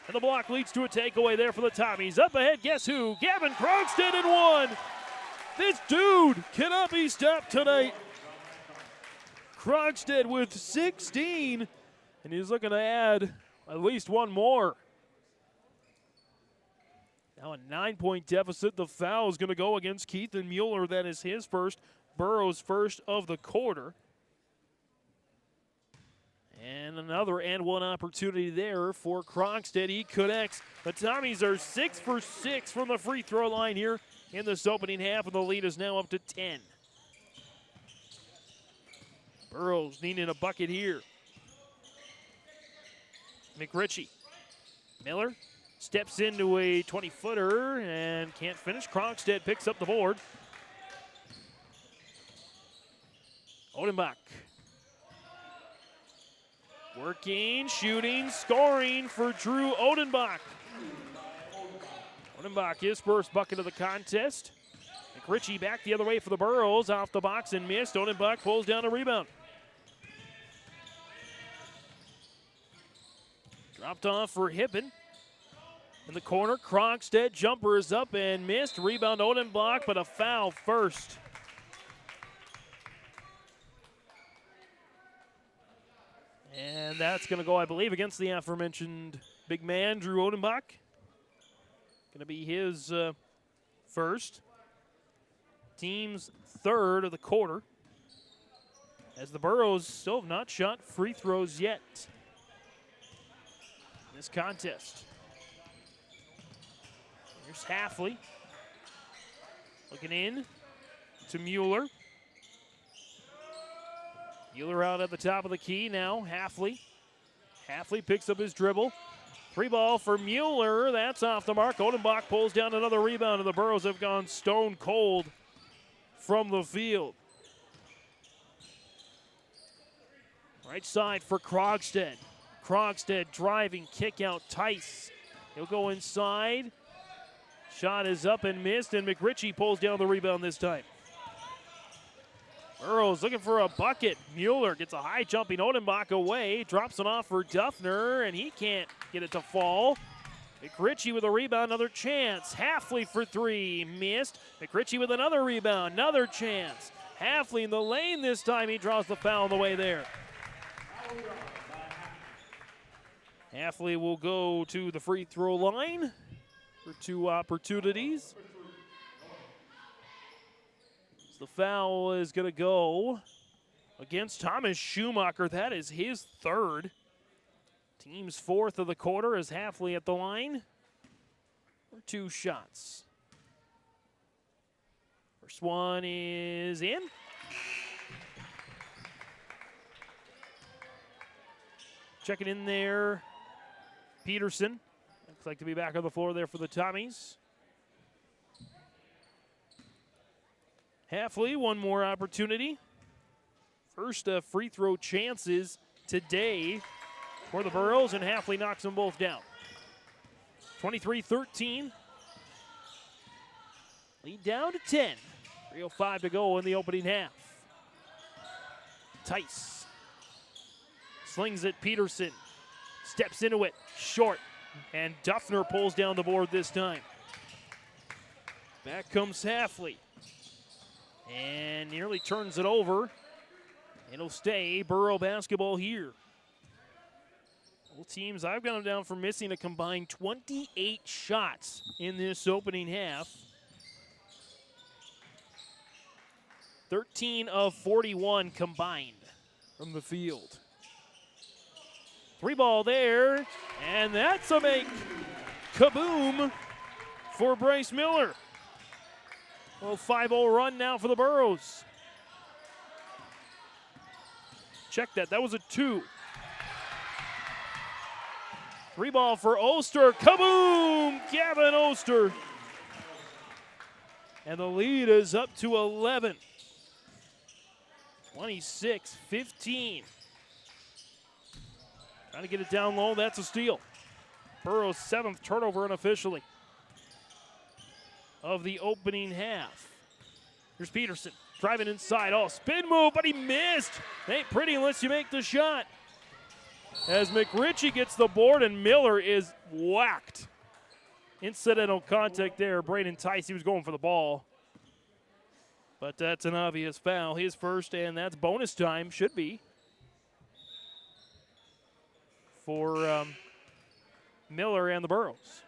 And the block leads to a takeaway there for the Tommies. Up ahead, guess who? Gavin Krogstad in 1. This dude cannot be stopped tonight. Krogstad with 16, and he's looking to add at least one more. Now a 9-point deficit. The foul is going to go against Keithan Mueller. That is his first. Burrows' first of the quarter. And another and one opportunity there for Krogstad. He connects. The Tommies are 6 for 6 from the free throw line here in this opening half, and the lead is now up to 10. Burrows needing a bucket here. McRitchie. Miller steps into a 20-footer and can't finish. Krogstad picks up the board. Odenbach. Working, shooting, scoring for Drew Odenbach. Odenbach, his first bucket of the contest. McRitchie back the other way for the Burrows. Off the box and missed. Odenbach pulls down a rebound. Dropped off for Hippen. In the corner, Krogstad jumper is up and missed. Rebound Odenbach, but a foul first. And that's going to go, I believe, against the aforementioned big man, Drew Odenbach. Going to be his first. Team's third of the quarter. As the Burrows still have not shot free throws yet in this contest. Here's Hafley. Looking in to Mueller. Mueller out at the top of the key now. Hafley. Hafley picks up his dribble. 3-ball for Mueller. That's off the mark. Odenbach pulls down another rebound, and the Burrows have gone stone cold from the field. Right side for Krogstad. Krogstad driving, kick out Tice. He'll go inside. Shot is up and missed, and McRitchie pulls down the rebound this time. Burrows looking for a bucket. Mueller gets a high jumping Odenbach away, drops it off for Duffner, and he can't get it to fall. McRitchie with a rebound, another chance. Hafley for 3, missed. McRitchie with another rebound, another chance. Hafley in the lane this time, he draws the foul on the way there. Hafley will go to the free throw line for 2 opportunities. The foul is going to go against Thomas Schumacher. That is his third. Team's fourth of the quarter is Hafley at the line for 2 shots. First one is in. Checking in there, Peterson. Looks like to be back on the floor there for the Tommies. Hafley, one more opportunity. First free throw chances today for the Burrows, and Hafley knocks them both down. 23-13. Lead down to 10. 3:05 to go in the opening half. Tice Slings it, Peterson. Steps into it, short. And Duffner pulls down the board this time. Back comes Hafley. And nearly turns it over. It'll stay Borough basketball here. Both teams, I've got them down for missing a combined 28 shots in this opening half. 13 of 41 combined from the field. 3 ball there, and that's a make. Kaboom for Bryce Miller. Well, 5-0 run now for the Burros. Check that. That was a 2. 3 ball for Oster. Kaboom! Gavin Oster. And the lead is up to 11. 26-15. Trying to get it down low. That's a steal. Burrow's 7th turnover unofficially of the opening half. Here's Peterson driving inside. Oh, spin move, but he missed. Ain't pretty unless you make the shot. As McRitchie gets the board and Miller is whacked. Incidental contact there. Braden Tice, he was going for the ball. But that's an obvious foul. His first, and that's bonus time, should be, for Miller and the Burros.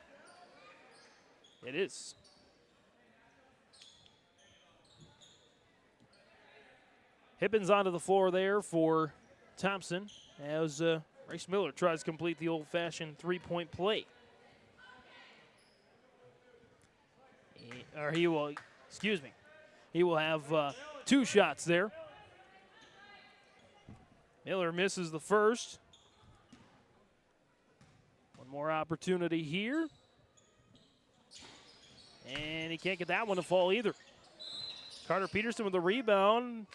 It is. Hibbins onto the floor there for Thompson as Bryce Miller tries to complete the old-fashioned three-point play. He will have 2 shots there. Miller misses the first. One more opportunity here. And he can't get that one to fall either. Carter Peterson with the rebound.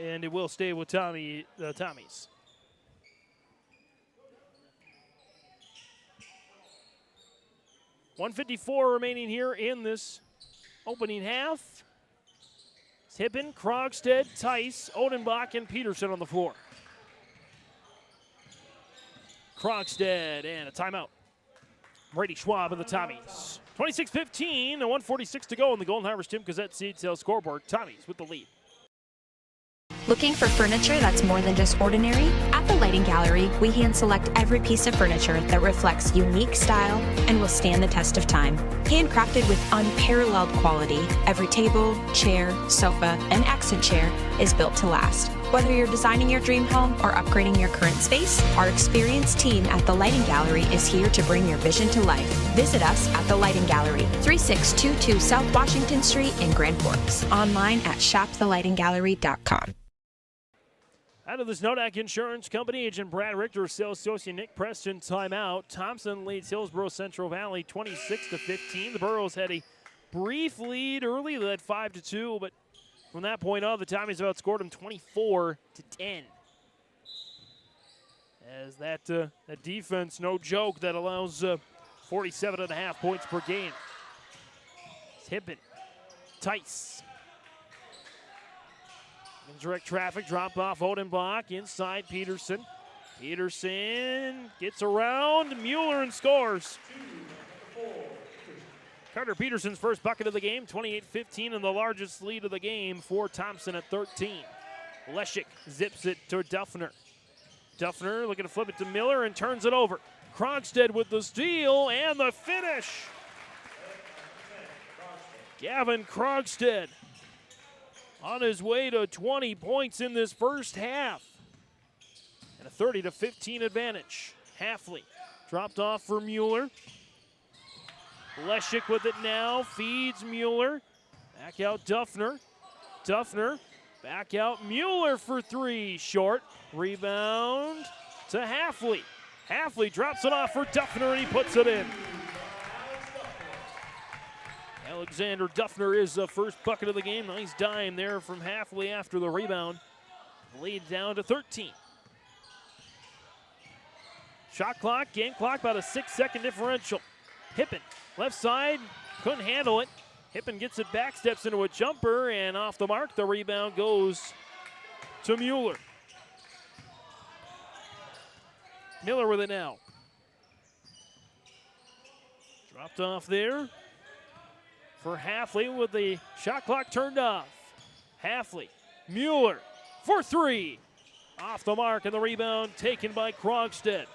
And it will stay with Tommies. 1:54 remaining here in this opening half. Tippin, Krogstad, Tice, Odenbach, and Peterson on the floor. Krogstad and a timeout. Brady Schwab of the Tommies. 26-15 and 1:46 to go on the Golden Harvest Tim Gazette seed sales scoreboard. Tommies with the lead. Looking for furniture that's more than just ordinary? At the Lighting Gallery, we hand select every piece of furniture that reflects unique style and will stand the test of time. Handcrafted with unparalleled quality, every table, chair, sofa, and accent chair is built to last. Whether you're designing your dream home or upgrading your current space, our experienced team at the Lighting Gallery is here to bring your vision to life. Visit us at the Lighting Gallery, 3622 South Washington Street in Grand Forks. Online at shopthelightinggallery.com. Out of this Nodak Insurance Company, Agent Brad Richter, sales associate Nick Preston, timeout. Thompson leads Hillsboro-Central Valley 26-15. The Burros had a brief lead early, led 5-2, but from that point on, the Tommies have outscored them 24-10. As that defense, no joke, that allows 47.5 points per game. Tippin, Tice. In direct traffic, drop off Odenbach, inside Peterson. Peterson gets around Mueller and scores. Carter Peterson's first bucket of the game, 28-15, and the largest lead of the game for Thompson at 13. Leshik zips it to Duffner. Duffner looking to flip it to Miller and turns it over. Krogstad with the steal and the finish. Gavin Krogstad on his way to 20 points in this first half. And a 30-15 advantage. Hafley dropped off for Mueller. Leshik with it now, feeds Mueller. Back out Duffner. Duffner back out Mueller for 3, short. Rebound to Hafley. Hafley drops it off for Duffner and he puts it in. Alexander Duffner is the first bucket of the game. Nice dime there from Hafley after the rebound. Lead down to 13. Shot clock, game clock, about a 6-second differential. Hippen, left side, couldn't handle it. Hippen gets it back, steps into a jumper, and off the mark, the rebound goes to Mueller. Miller with it now. Dropped off there for Halfley with the shot clock turned off. Halfley, Mueller for three. Off the mark, and the rebound taken by Krogstad.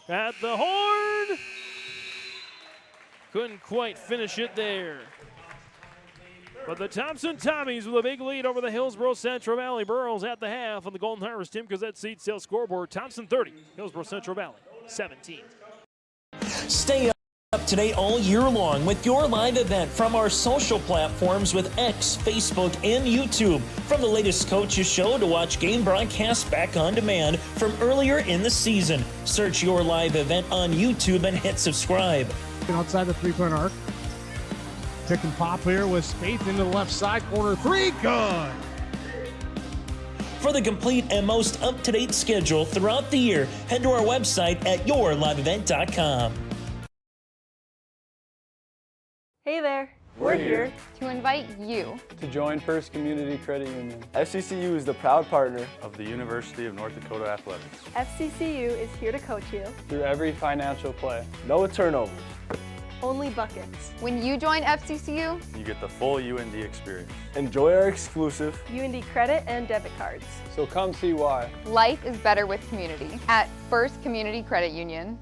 At the horn. Couldn't quite finish it there. But the Thompson Tommies with a big lead over the Hillsboro-Central Valley Burros at the half on the Golden Harvest Tim Gazette Seed Sales scoreboard. Thompson 30, Hillsboro-Central Valley 17. Stay up to date all year long with your live event from our social platforms with X, Facebook, and YouTube. From the latest coaches show to watch game broadcasts back on demand from earlier in the season. Search your live event on YouTube and hit subscribe. Outside the three-point arc. Tick and pop here with Spaeth into the left side corner. Three, good. For the complete and most up-to-date schedule throughout the year, head to our website at yourliveevent.com. Hey there. We're here to invite you to join First Community Credit Union. FCCU is the proud partner of the University of North Dakota Athletics. FCCU is here to coach you through every financial play. No turnovers. Only buckets. When you join FCCU, you get the full UND experience. Enjoy our exclusive UND credit and debit cards. So come see why. Life is better with community at First Community Credit Union.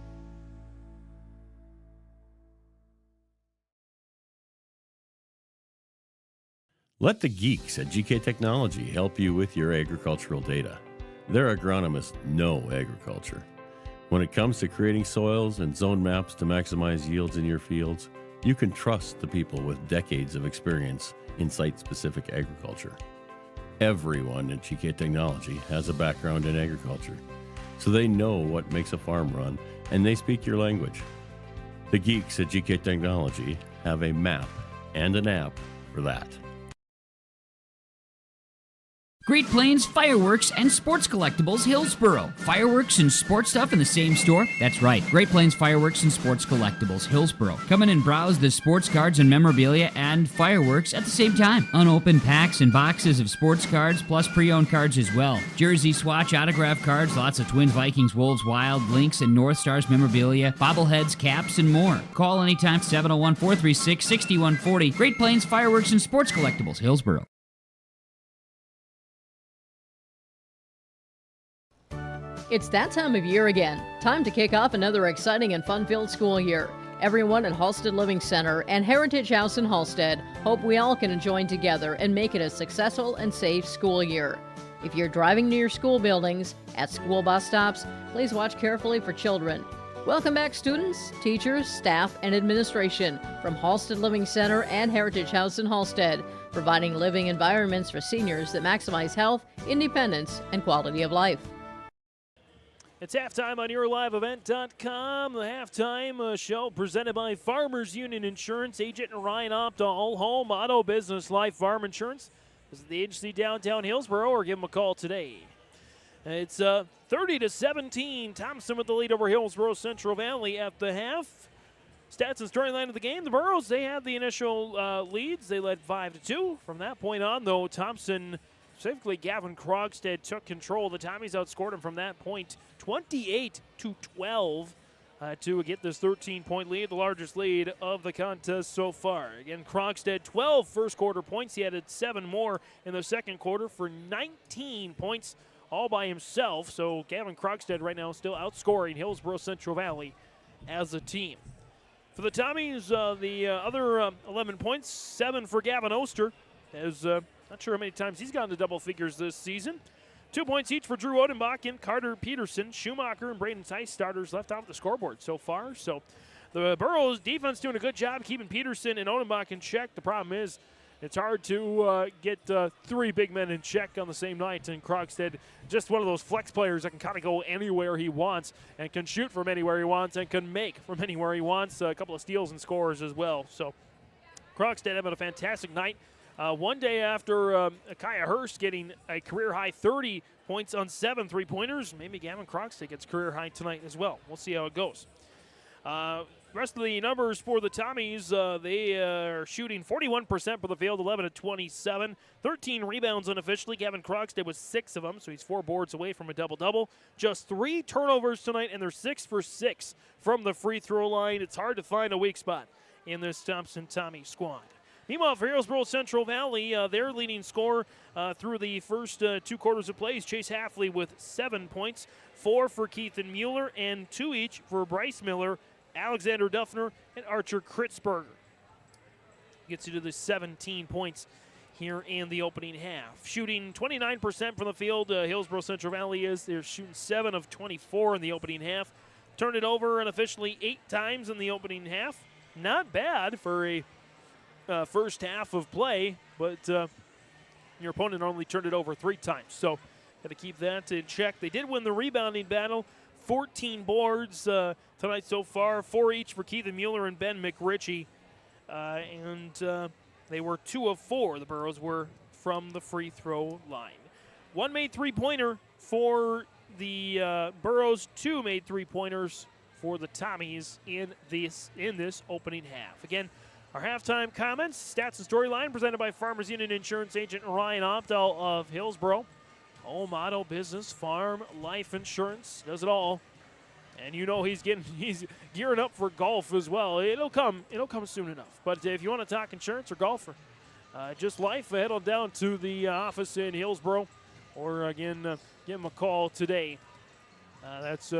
Let the geeks at GK Technology help you with your agricultural data. Their agronomists know agriculture. When it comes to creating soils and zone maps to maximize yields in your fields, you can trust the people with decades of experience in site-specific agriculture. Everyone at GK Technology has a background in agriculture, so they know what makes a farm run, and they speak your language. The geeks at GK Technology have a map and an app for that. Great Plains Fireworks and Sports Collectibles Hillsboro. Fireworks and sports stuff in the same store? That's right. Great Plains Fireworks and Sports Collectibles Hillsboro. Come in and browse the sports cards and memorabilia and fireworks at the same time. Unopened packs and boxes of sports cards plus pre-owned cards as well. Jersey, Swatch, autograph cards, lots of Twins, Vikings, Wolves, Wild, Lynx, and North Stars memorabilia, bobbleheads, caps, and more. Call anytime 701-436-6140. Great Plains Fireworks and Sports Collectibles Hillsboro. It's that time of year again. Time to kick off another exciting and fun-filled school year. Everyone at Halstead Living Center and Heritage House in Halstead hope we all can join together and make it a successful and safe school year. If you're driving near school buildings, at school bus stops, please watch carefully for children. Welcome back, students, teachers, staff, and administration from Halstead Living Center and Heritage House in Halstead, providing living environments for seniors that maximize health, independence, and quality of life. It's halftime on yourliveevent.com. The halftime show presented by Farmers Union Insurance, agent Ryan Opta, all home, auto, business, life, farm insurance. Visit the agency downtown Hillsboro or give them a call today. It's 30-17. Thompson with the lead over Hillsboro-Central Valley at the half. Stats and storyline of the game. The Burros, they had the initial leads. They led 5-2. From that point on, though, Thompson, specifically Gavin Krogstad, took control. The Tommies outscored him from that point 28-12 to get this 13-point lead, the largest lead of the contest so far. Again, Krogstad, 12 first-quarter points. He added 7 more in the second quarter for 19 points all by himself. So Gavin Krogstad right now still outscoring Hillsboro-Central Valley as a team. For the Tommies, the other 11 points, 7 for Gavin Oster. Not sure how many times he's gotten to double figures this season. 2 points each for Drew Odenbach, Carter Peterson, Schumacher, and Braden Tice, starters left off the scoreboard so far. So the Burros defense doing a good job keeping Peterson and Odenbach in check. The problem is it's hard to get 3 big men in check on the same night. And Krogstad, just one of those flex players that can kind of go anywhere he wants and can shoot from anywhere he wants and can make from anywhere he wants. A couple of steals and scores as well. So Krogstad having a fantastic night. One day after Kaya Hurst getting a career-high 30 points on 7 3-pointers, maybe Gavin Krogstad gets career-high tonight as well. We'll see how it goes. rest of the numbers for the Tommies, they are shooting 41% for the field, 11 of 27. 13 rebounds unofficially. Gavin Krogstad was 6 of them, so he's 4 boards away from a double-double. Just 3 turnovers tonight, and they're 6 for 6 from the free throw line. It's hard to find a weak spot in this Thompson Tommy squad. Meanwhile, for Hillsboro-Central Valley, their leading scorer through the first 2 quarters of play is Chase Halfley with 7 points, 4 for Keithan Mueller, and 2 each for Bryce Miller, Alexander Duffner, and Archer Kritzberger. Gets you to the 17 points here in the opening half. Shooting 29% from the field, Hillsboro-Central Valley is. They're shooting 7 of 24 in the opening half. Turned it over unofficially 8 times in the opening half. Not bad for a first half of play, but your opponent only turned it over 3 times. So got to keep that in check. They did win the rebounding battle. 14 boards tonight so far, 4 each for Keithan Mueller and Ben McRitchie. And they were 2 of 4. The Burros were from the free throw line. 1 made 3-pointer for the Burros, 2 made 3-pointers for the Tommies in this opening half. Again, our halftime comments, stats and storyline presented by Farmers Union Insurance Agent Ryan Opdahl of Hillsboro. Home, auto, business, farm, life insurance, does it all. And you know he's gearing up for golf as well. It'll come soon enough. But if you want to talk insurance or golf or just life, head on down to the office in Hillsboro, or again, give him a call today. That's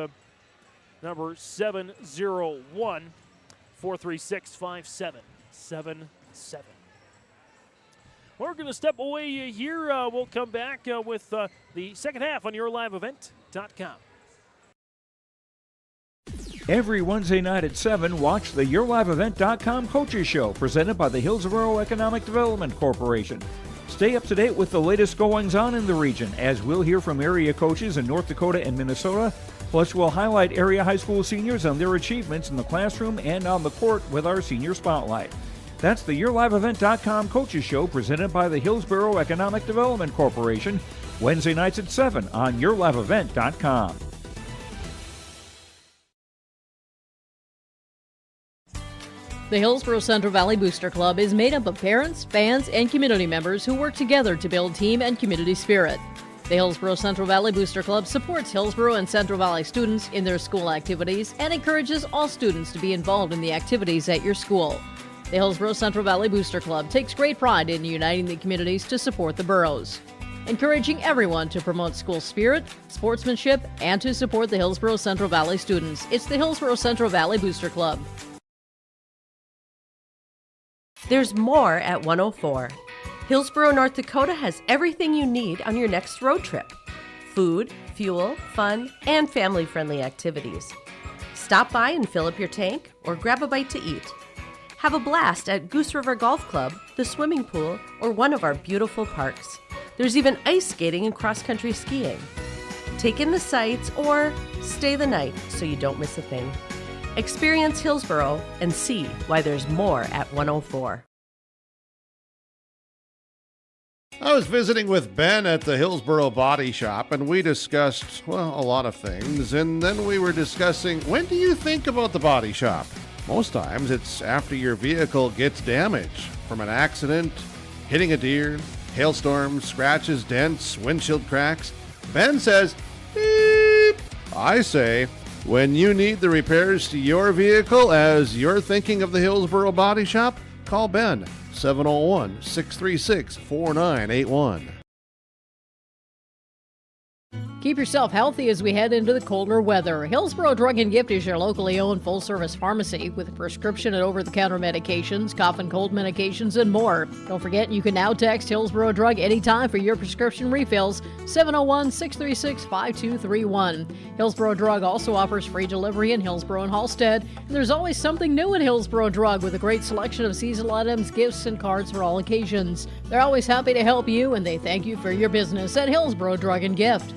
number 701-436-5777. We're going to step away here. We'll come back with the second half on YourLiveEvent.com. Every Wednesday night at 7, watch the YourLiveEvent.com Coaches Show presented by the Hillsboro Economic Development Corporation. Stay up to date with the latest goings-on in the region, as we'll hear from area coaches in North Dakota and Minnesota. Plus, we'll highlight area high school seniors on their achievements in the classroom and on the court with our Senior Spotlight. That's the YourLiveEvent.com Coaches Show presented by the Hillsboro Economic Development Corporation, Wednesday nights at 7 on YourLiveEvent.com. The Hillsboro-Central Valley Booster Club is made up of parents, fans, and community members who work together to build team and community spirit. The Hillsboro-Central Valley Booster Club supports Hillsboro and Central Valley students in their school activities and encourages all students to be involved in the activities at your school. The Hillsboro-Central Valley Booster Club takes great pride in uniting the communities to support the boroughs, encouraging everyone to promote school spirit, sportsmanship, and to support the Hillsboro-Central Valley students. It's the Hillsboro-Central Valley Booster Club. There's more at 104. Hillsboro, North Dakota has everything you need on your next road trip. Food, fuel, fun, and family-friendly activities. Stop by and fill up your tank or grab a bite to eat. Have a blast at Goose River Golf Club, the swimming pool, or one of our beautiful parks. There's even ice skating and cross-country skiing. Take in the sights or stay the night so you don't miss a thing. Experience Hillsboro and see why there's more at 104. I was visiting with Ben at the Hillsboro Body Shop, and we discussed, well, a lot of things. And then we were discussing, when do you think about the body shop? Most times it's after your vehicle gets damaged from an accident, hitting a deer, hailstorms, scratches, dents, windshield cracks. Ben says, beep. I say, when you need the repairs to your vehicle as you're thinking of the Hillsboro Body Shop, call Ben, 701-636-4981. Keep yourself healthy as we head into the colder weather. Hillsboro Drug and Gift is your locally owned full-service pharmacy with prescription and over-the-counter medications, cough and cold medications, and more. Don't forget, you can now text Hillsboro Drug anytime for your prescription refills, 701-636-5231. Hillsboro Drug also offers free delivery in Hillsboro and Halstead. And there's always something new at Hillsboro Drug with a great selection of seasonal items, gifts, and cards for all occasions. They're always happy to help you, and they thank you for your business at Hillsboro Drug and Gift.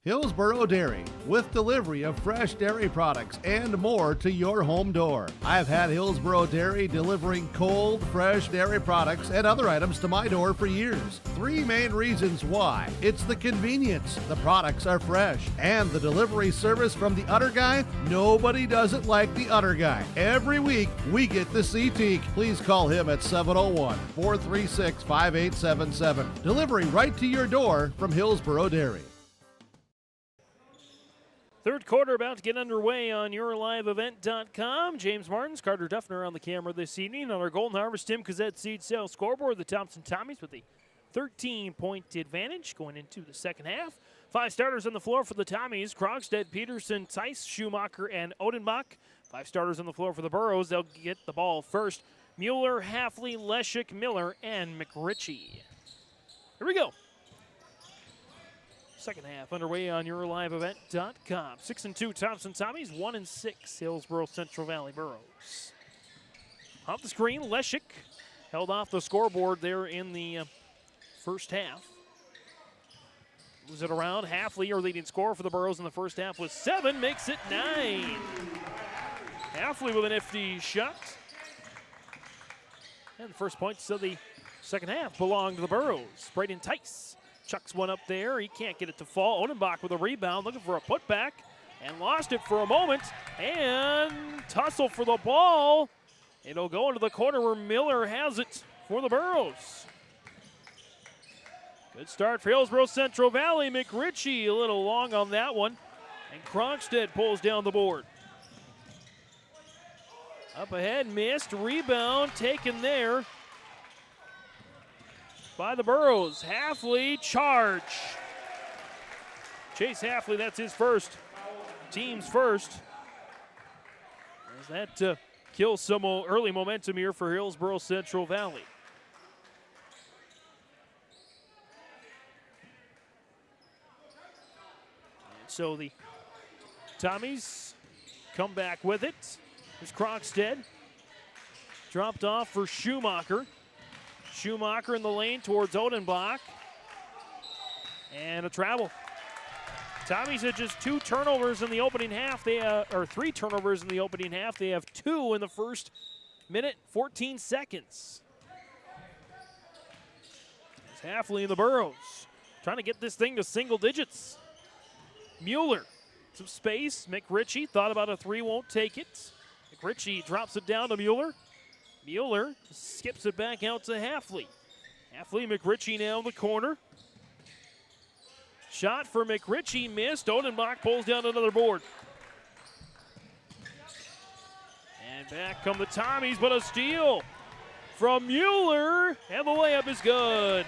Hillsboro Dairy, with delivery of fresh dairy products and more to your home door. I've had Hillsboro Dairy delivering cold, fresh dairy products and other items to my door for years. 3 main reasons why. It's the convenience, the products are fresh, and the delivery service from the Udder Guy. Nobody does it like the Udder Guy. Every week, we get to see Teak. Please call him at 701-436-5877. Delivery right to your door from Hillsboro Dairy. Third quarter about to get underway on YourLiveEvent.com. James Martins, Carter Duffner on the camera this evening. On our Golden Harvest Tim Cazette Seed Sales scoreboard, the Thompson Tommies with a 13-point advantage going into the second half. 5 starters on the floor for the Tommies: Krogstad, Peterson, Tice, Schumacher, and Odenbach. 5 starters on the floor for the Burros. They'll get the ball first: Mueller, Halfley, Leshik, Miller, and McRitchie. Here we go. Second half underway on YourLiveEvent.com. 6-2 Thompson Tommies, 1-6 Hillsboro-Central Valley Burros. Off the screen, Leshik held off the scoreboard there in the first half. Moves it around. Halfley, your leading scorer for the Burros in the first half, was 7, makes it 9. Halfley with an nifty shot. And the first points of the second half belong to the Burros. Braden Tice chucks one up there. He can't get it to fall. Odenbach with a rebound, looking for a putback, and lost it for a moment. And tussle for the ball. It'll go into the corner where Miller has it for the Burros. Good start for Hillsboro-Central Valley. McRitchie a little long on that one. And Krogstad pulls down the board. Up ahead, missed. Rebound taken there by the Burros. Halfley, charge. Chase Halfley, that's his first. Team's first. As that kills some early momentum here for Hillsboro-Central Valley. And so the Tommies come back with it. There's Krogstad. Dropped off for Schumacher. Schumacher in the lane towards Odenbach. And a travel. Tommies had just 2 turnovers in the opening half. Or 3 turnovers in the opening half. They have 2 in the first minute, 14 seconds. It's Halfley and the Burros trying to get this thing to single digits. Mueller, some space. McRitchie thought about a 3, won't take it. McRitchie drops it down to Mueller. Mueller skips it back out to Halfley. Halfley, McRitchie now in the corner. Shot for McRitchie missed. Odenbach pulls down another board. And back come the Tommies, but a steal from Mueller. And the layup is good.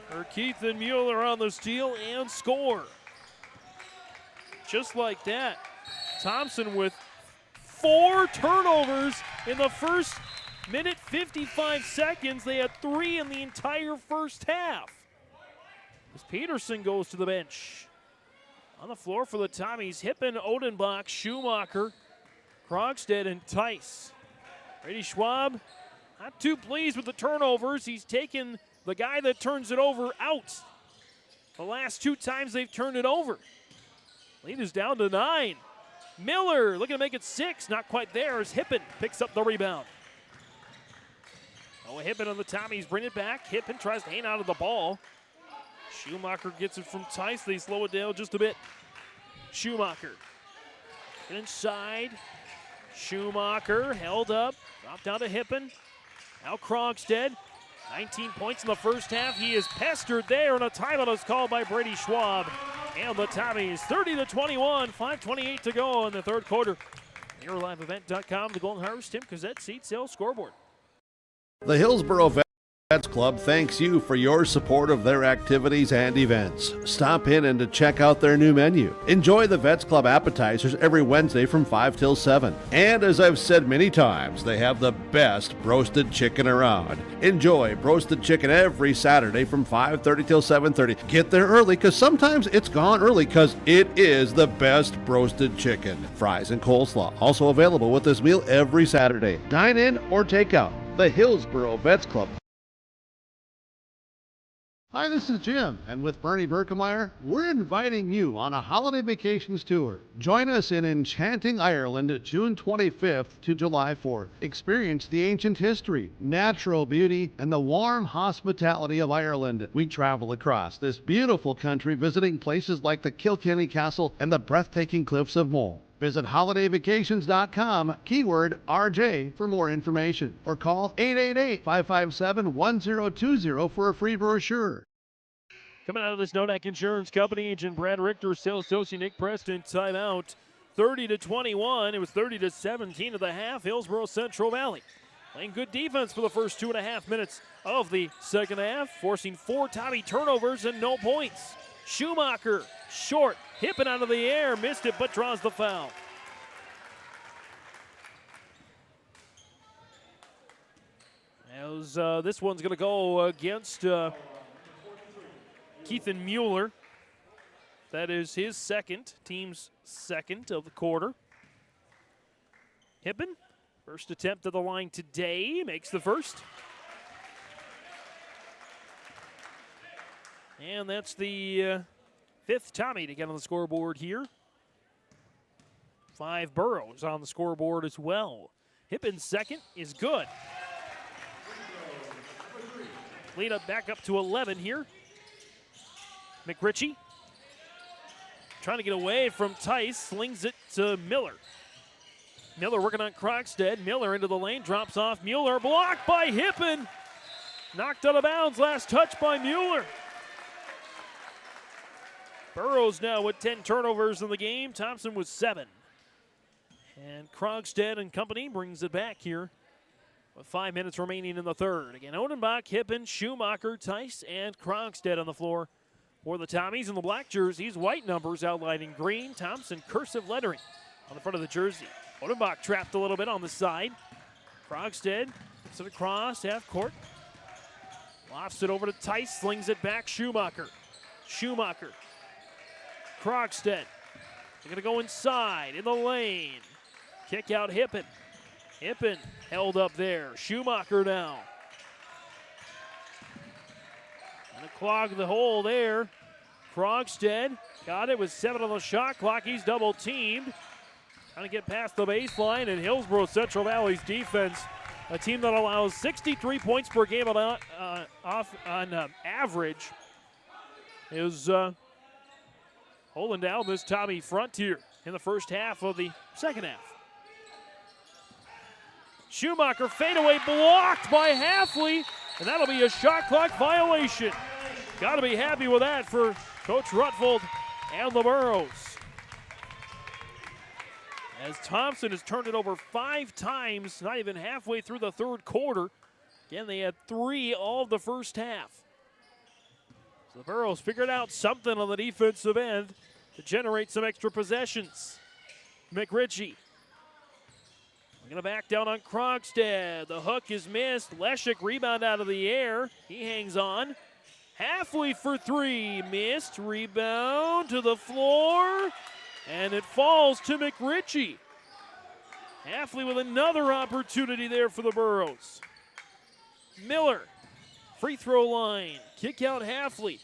For Keithan Mueller on the steal and score. Just like that, Thompson with 4 turnovers in the first minute, 55 seconds. They had 3 in the entire first half. As Peterson goes to the bench. On the floor for the Tommies, Hippen, Odenbach, Schumacher, Krogstad, and Tice. Brady Schwab not too pleased with the turnovers. He's taken the guy that turns it over out. The last 2 times they've turned it over. Lead is down to 9. Miller looking to make it 6. Not quite there as Hippen picks up the rebound. Oh, Hippen on the Tommies bring it back. Hippen tries to hang out of the ball. Schumacher gets it from Tice. They slow it down just a bit. Schumacher inside. Schumacher held up. Dropped down to Hippen. Now Krogstad. 19 points in the first half. He is pestered there, and a timeout is called by Brady Schwab. And the Tommies 30-21, 5:28 to go in the third quarter. YourLiveEvent.com, the Golden Harvest Tim Cazette Seat Sales scoreboard. The Hillsboro Vets Club thanks you for your support of their activities and events. Stop in and to check out their new menu. Enjoy the Vets Club appetizers every Wednesday from 5 till 7. And as I've said many times, they have the best roasted chicken around. Enjoy roasted chicken every Saturday from 5:30 till 7:30. Get there early because sometimes it's gone early because it is the best roasted chicken. Fries and coleslaw also available with this meal every Saturday. Dine in or take out. The Hillsboro Vets Club. Hi, this is Jim, and with Bernie Berkemeyer, we're inviting you on a holiday vacations tour. Join us in enchanting Ireland, June 25th to July 4th. Experience the ancient history, natural beauty, and the warm hospitality of Ireland. We travel across this beautiful country, visiting places like the Kilkenny Castle and the breathtaking cliffs of Moher. Visit holidayvacations.com, keyword RJ, for more information, or call 888-557-1020 for a free brochure. Coming out of this Nodak Insurance Company, Agent Brad Richter, sales associate Nick Preston, timeout. 30-21. It was 30-17 at the half. Hillsboro-Central Valley playing good defense for the first 2.5 minutes of the second half, forcing 4 Tommy turnovers and no points. Schumacher, short, hipping out of the air, missed it, but draws the foul. As this one's going to go against Keithan Mueller. That is his second, team's second of the quarter. Hippen, first attempt at the line today, makes the first. And that's the 5th Tommy to get on the scoreboard here. 5 Burrows on the scoreboard as well. Hippen's second is good. Lead up back up to 11 here. McRitchie trying to get away from Tice, slings it to Miller. Miller working on Krogstad. Miller into the lane, drops off. Mueller blocked by Hippen. Knocked out of bounds, last touch by Mueller. Burrows now with 10 turnovers in the game. Thompson with 7. And Krogstad and company brings it back here with 5 minutes remaining in the third. Again, Odenbach, Hippen, Schumacher, Tice, and Krogstad on the floor for the Tommies. In the black jerseys, white numbers outlined in green. Thompson cursive lettering on the front of the jersey. Odenbach trapped a little bit on the side. Krogstad gets it across half court. Lofts it over to Tice, slings it back. Schumacher. Krogstad. They're going to go inside in the lane. Kick out Hippen. Hippen held up there. Schumacher now. Going to clog the hole there. Krogstad got it with 7 on the shot clock. He's double teamed. Trying to get past the baseline, and Hillsboro-Central Valley's defense, a team that allows 63 points per game on average, is holding down this Tommy Frontier in the first half of the second half. Schumacher fadeaway blocked by Halfley, and that'll be a shot clock violation. Got to be happy with that for Coach Rutfold and the Burrows. As Thompson has turned it over 5 times, not even halfway through the third quarter. Again, they had 3 all of the first half. So the Burrows figured out something on the defensive end to generate some extra possessions. McRitchie. We're going to back down on Krogstad. The hook is missed. Leshik rebound out of the air. He hangs on. Halfway for 3. Missed. Rebound to the floor. And it falls to McRitchie. Halfley with another opportunity there for the Burrows. Miller, free throw line. Kick out Halfley.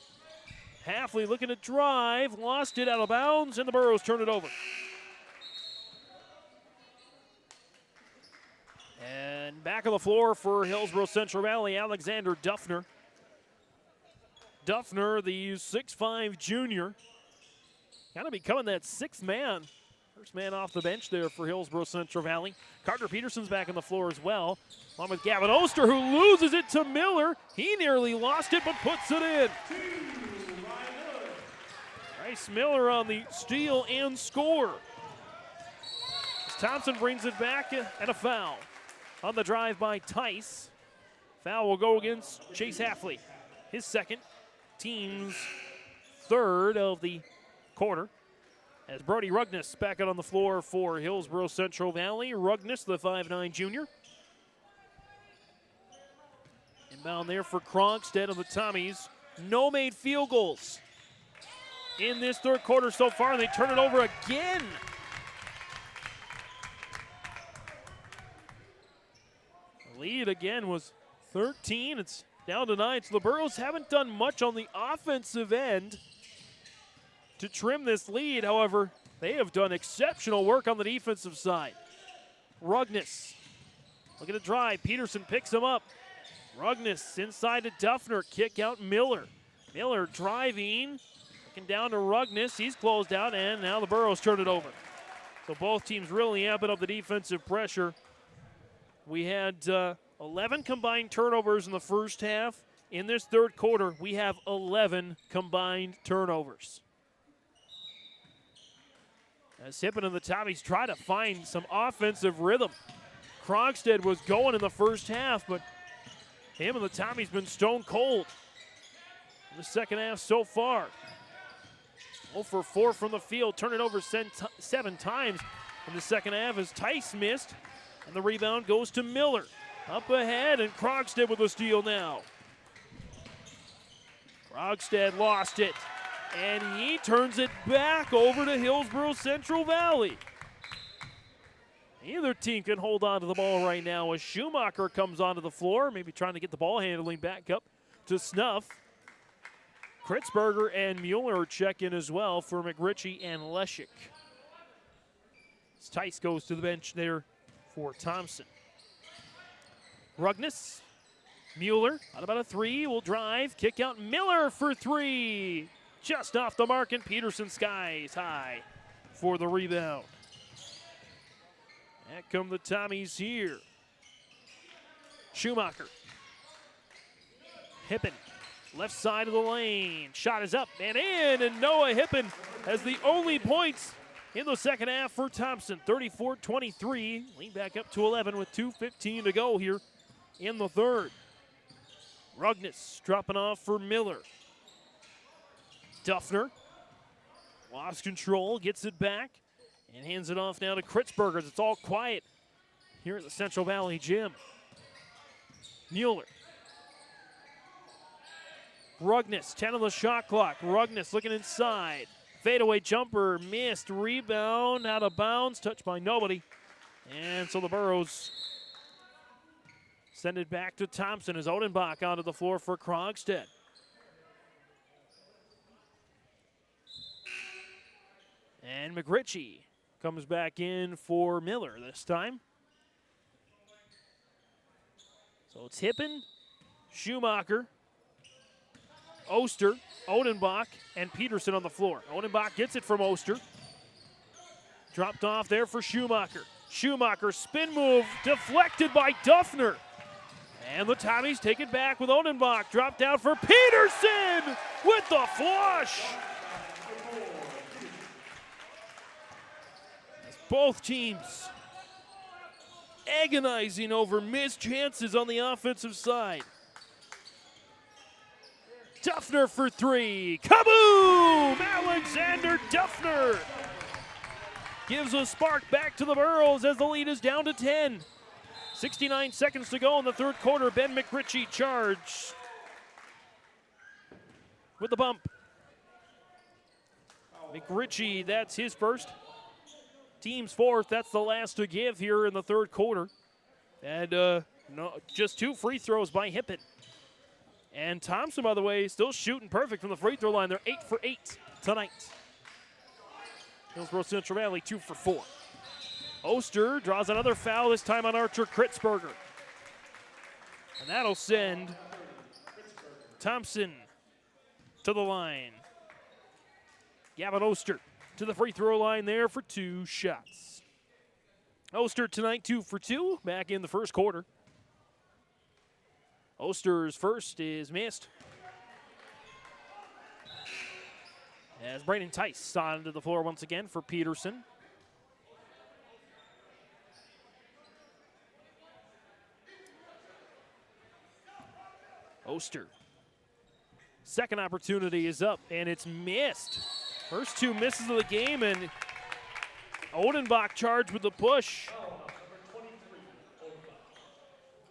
Halfley looking to drive. Lost it out of bounds, and the Burrows turn it over. And back on the floor for Hillsboro-Central Valley, Alexander Duffner. Duffner, the 6'5 junior. Kind of becoming that 6th man. First man off the bench there for Hillsboro-Central Valley. Carter Peterson's back on the floor as well. Along with Gavin Oster, who loses it to Miller. He nearly lost it, but puts it in. Bryce Miller on the steal and score. As Thompson brings it back, and a foul on the drive by Tice. Foul will go against Chase Halfley. His second, team's third of the quarter. As Brody Rugness back out on the floor for Hillsboro-Central Valley. Rugness, the 5'9 junior. Inbound there for Krogstad of the Tommies. No made field goals in this third quarter so far, and they turn it over again. The lead again was 13. It's down to 9. So the Burros haven't done much on the offensive end to trim this lead. However, they have done exceptional work on the defensive side. Rugnes looking to drive. Peterson picks him up. Rugnes inside to Duffner. Kick out Miller. Miller driving. Looking down to Rugnes. He's closed out, and now the Burros turn it over. So both teams really amping up the defensive pressure. We had 11 combined turnovers in the first half. In this third quarter, we have 11 combined turnovers. As Hippen and the Tommies try to find some offensive rhythm. Krogstad was going in the first half, but him and the Tommies been stone cold in the second half so far. 0 for 4 from the field, turn it over 7 times in the second half as Tice missed, and the rebound goes to Miller. Up ahead, and Krogstad with a steal now. Krogstad lost it, and he turns it back over to Hillsboro-Central Valley. Either team can hold on to the ball right now as Schumacher comes onto the floor, maybe trying to get the ball handling back up to snuff. Kritzberger and Mueller check in as well for McRitchie and Leshik. Tice goes to the bench there for Thompson. Rugnes, Mueller, out about a 3, will drive, kick out Miller for 3. Just off the mark, and Peterson skies high for the rebound. Back come the Tommies here. Schumacher. Hippen, left side of the lane. Shot is up and in, and Noah Hippen has the only points in the second half for Thompson. 34-23, lead back up to 11 with 2:15 to go here in the third. Rugnes dropping off for Miller. Duffner lost control, gets it back, and hands it off now to Kritzberger. It's all quiet here at the Central Valley Gym. Mueller. Rugnes, 10 on the shot clock. Rugnes looking inside. Fadeaway jumper, missed. Rebound, out of bounds, touched by nobody. And so the Burros send it back to Thompson as Odenbach onto the floor for Krogstad. And McRitchie comes back in for Miller this time. So it's Hippen, Schumacher, Oster, Odenbach, and Peterson on the floor. Odenbach gets it from Oster. Dropped off there for Schumacher. Schumacher spin move deflected by Duffner. And the Tommies take it back with Odenbach. Dropped down for Peterson with the flush. As both teams agonizing over missed chances on the offensive side. Duffner for 3. Kaboom! Alexander Duffner gives a spark back to the Burros as the lead is down to 10. 69 seconds to go in the third quarter. Ben McRitchie charged with the bump. McRitchie, that's his first. Team's fourth. That's the last to give here in the third quarter. And just 2 free throws by Hippen. And Thompson, by the way, still shooting perfect from the free throw line. They're 8 for 8 tonight. Hillsboro-Central Valley 2 for 4. Oster draws another foul, this time on Archer Kritzberger. And that'll send Thompson to the line. Gavin Oster to the free throw line there for 2 shots. Oster tonight 2 for 2, back in the first quarter. Oster's first is missed. As Braden Tice onto the floor once again for Peterson. Oster. Second opportunity is up, and it's missed. First 2 misses of the game, and Odenbach charged with the push.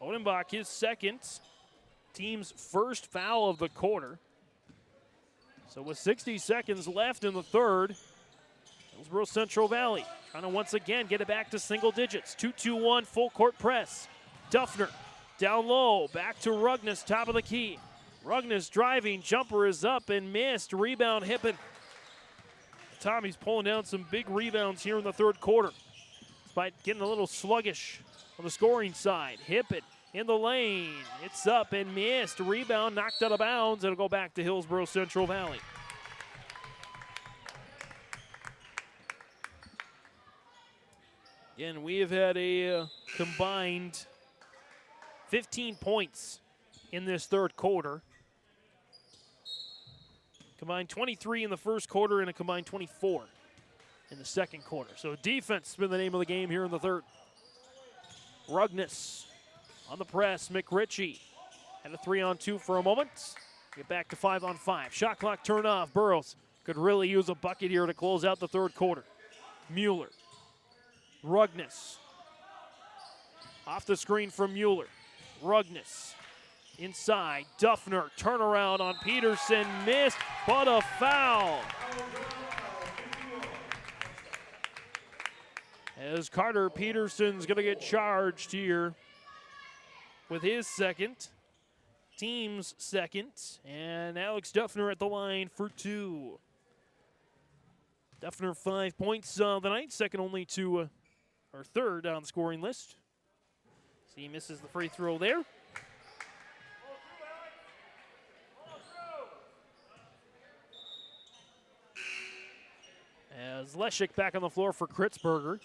Odenbach, his second. Team's first foul of the quarter. So with 60 seconds left in the third, Hillsboro-Central Valley trying to once again get it back to single digits. 2-2-1 full court press. Duffner down low, back to Rugnes, top of the key. Rugnes driving, jumper is up and missed. Rebound, Hippen. Tommy's pulling down some big rebounds here in the third quarter, despite getting a little sluggish on the scoring side. Hippen in the lane. It's up and missed. Rebound knocked out of bounds. It'll go back to Hillsboro-Central Valley. Again, we have had a combined 15 points in this third quarter. Combined 23 in the first quarter and a combined 24 in the second quarter. So defense has been the name of the game here in the third. Rugnes on the press. McRitchie had a 3-on-2 for a moment. Get back to 5-on-5. Shot clock turned off. Burrows could really use a bucket here to close out the third quarter. Mueller. Rugnes. Off the screen from Mueller. Rugnes. Inside. Duffner. Turnaround on Peterson. Missed, but a foul. As Carter Peterson's going to get charged here with his second. Team's second. And Alex Duffner at the line for 2. Duffner 5 points the night. Second only to, or third on the scoring list. So he misses the free throw there. As Leshik back on the floor for Kritzberger.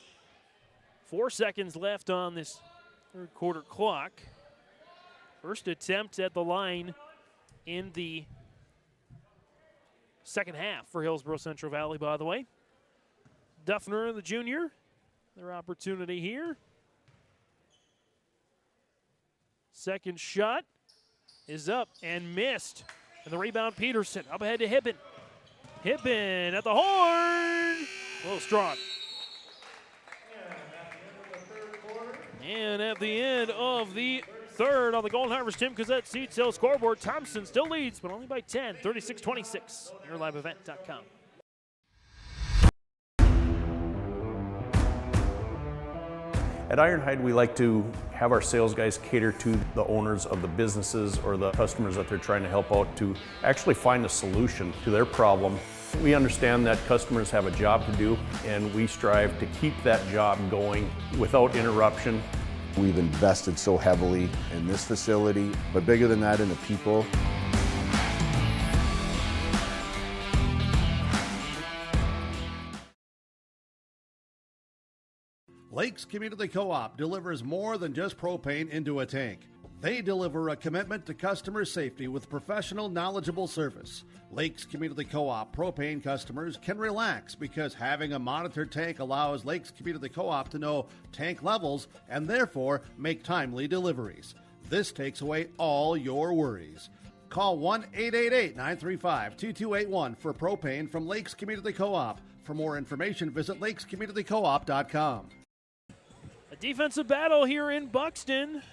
4 seconds left on this third quarter clock. First attempt at the line in the second half for Hillsboro-Central Valley, by the way. Duffner, the junior, their opportunity here. Second shot is up and missed. And the rebound, Peterson. Up ahead to Hippen. Hippen at the horn. A little strong. And at the end of the third on the Golden Harvest Tim Cassette seed sale scoreboard, Thompson still leads, but only by 10, 36-26. YourLiveEvent.com. At Ironhide, we like to have our sales guys cater to the owners of the businesses or the customers that they're trying to help out to actually find a solution to their problem. We understand that customers have a job to do, and we strive to keep that job going without interruption. We've invested so heavily in this facility, but bigger than that, in the people. Lakes Community Co-op delivers more than just propane into a tank. They deliver a commitment to customer safety with professional, knowledgeable service. Lakes Community Co-op propane customers can relax because having a monitored tank allows Lakes Community Co-op to know tank levels and therefore make timely deliveries. This takes away all your worries. Call 1-888-935-2281 for propane from Lakes Community Co-op. For more information, visit lakescommunitycoop.com. A defensive battle here in Buxton.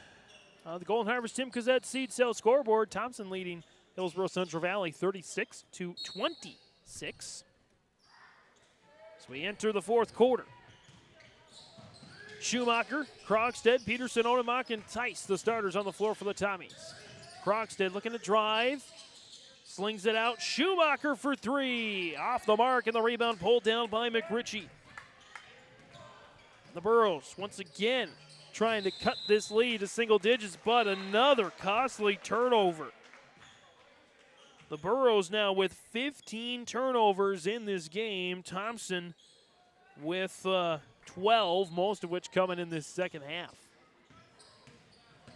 The Golden Harvest Tim Cassette seed sale scoreboard. Thompson leading Hillsboro-Central Valley 36-26. As we enter the fourth quarter. Schumacher, Krogstad, Peterson, Odemock, and Tice, the starters on the floor for the Tommies. Krogstad looking to drive. Slings it out. Schumacher for 3. Off the mark, and the rebound pulled down by McRitchie. The Burros once again trying to cut this lead to single digits, but another costly turnover. The Burros now with 15 turnovers in this game. Thompson with 12, most of which coming in this second half.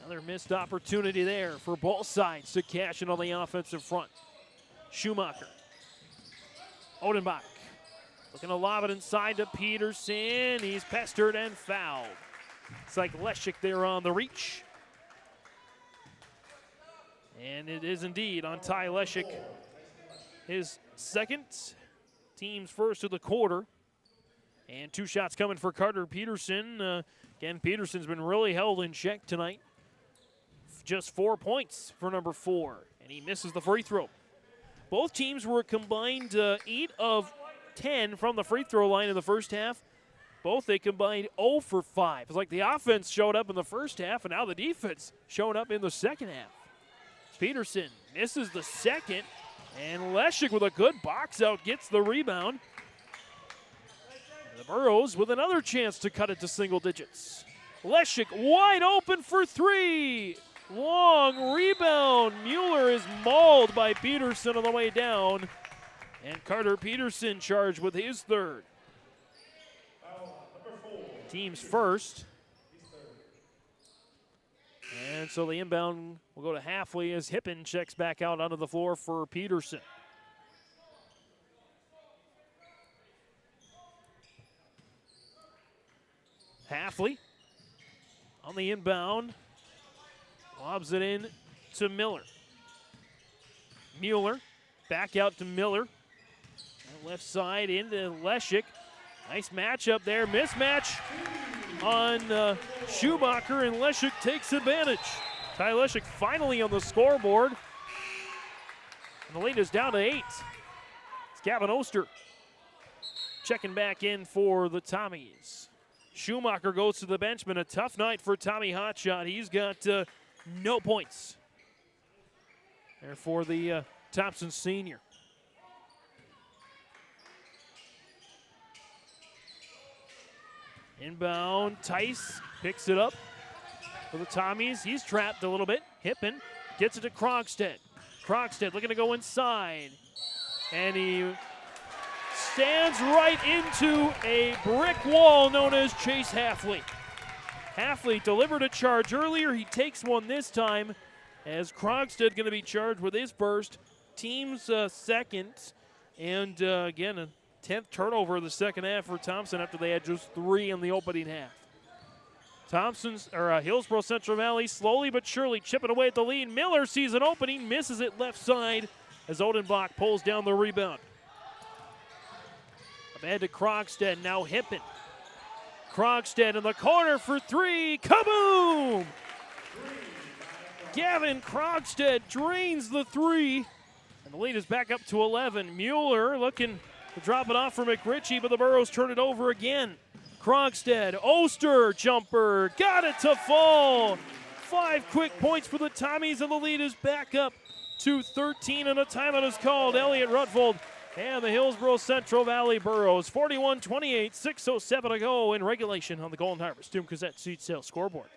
Another missed opportunity there for both sides to cash in on the offensive front. Schumacher. Odenbach looking to lob it inside to Peterson. He's pestered and fouled. It's like Leshik there on the reach. And it is indeed on Ty Leshik. His second, team's first of the quarter. And 2 shots coming for Carter Peterson. Again, Peterson's been really held in check tonight. Just 4 points for number 4. And he misses the free throw. Both teams were combined 8 of 10 from the free throw line in the first half. both they combined 0 for 5. It's like the offense showed up in the first half, and now the defense showing up in the second half. Peterson misses the second, and Leshik with a good box out gets the rebound. The Burros with another chance to cut it to single digits. Leshik wide open for three. Long rebound. Mueller is mauled by Peterson on the way down. And Carter Peterson charged with his third. Team's first. And so the inbound will go to Halfley as Hippen checks back out onto the floor for Peterson. Halfley on the inbound. Lobs it in to Miller. Mueller back out to Miller. Left side into Leshik. Nice matchup there. Mismatch on Schumacher, and Leshik takes advantage. Ty Leshik finally on the scoreboard. And the lead is down to 8. It's Gavin Oster checking back in for the Tommies. Schumacher goes to the bench. Been a tough night for Tommy Hotshot. He's got no points there for the Thompson senior. Inbound, Tice picks it up for the Tommies. He's trapped a little bit. Hippen gets it to Krogstad. Krogstad looking to go inside. And he stands right into a brick wall known as Chase Halfley. Halfley delivered a charge earlier. He takes one this time as Krogstad going to be charged with his first. Team's second. And again, a 10th turnover of the second half for Thompson after they had just 3 in the opening half. Hillsboro-Central Valley slowly but surely chipping away at the lead. Miller sees an opening, misses it left side as Odenbach pulls down the rebound. Ahead to Krogstad, now Hippen. Krogstad in the corner for 3, kaboom! Gavin Krogstad drains the 3, and the lead is back up to 11. Mueller looking to drop it off for McRitchie, but the Burros turn it over again. Krogstad, Oster jumper, got it to fall. 5 quick points for the Tommies, and the lead is back up to 13, and a timeout is called. Elliot Rutfold and the Hillsboro-Central Valley Burros. 41-28, 6:07 to go in regulation on the Golden Harvest Doom Gazette seat sale scoreboard.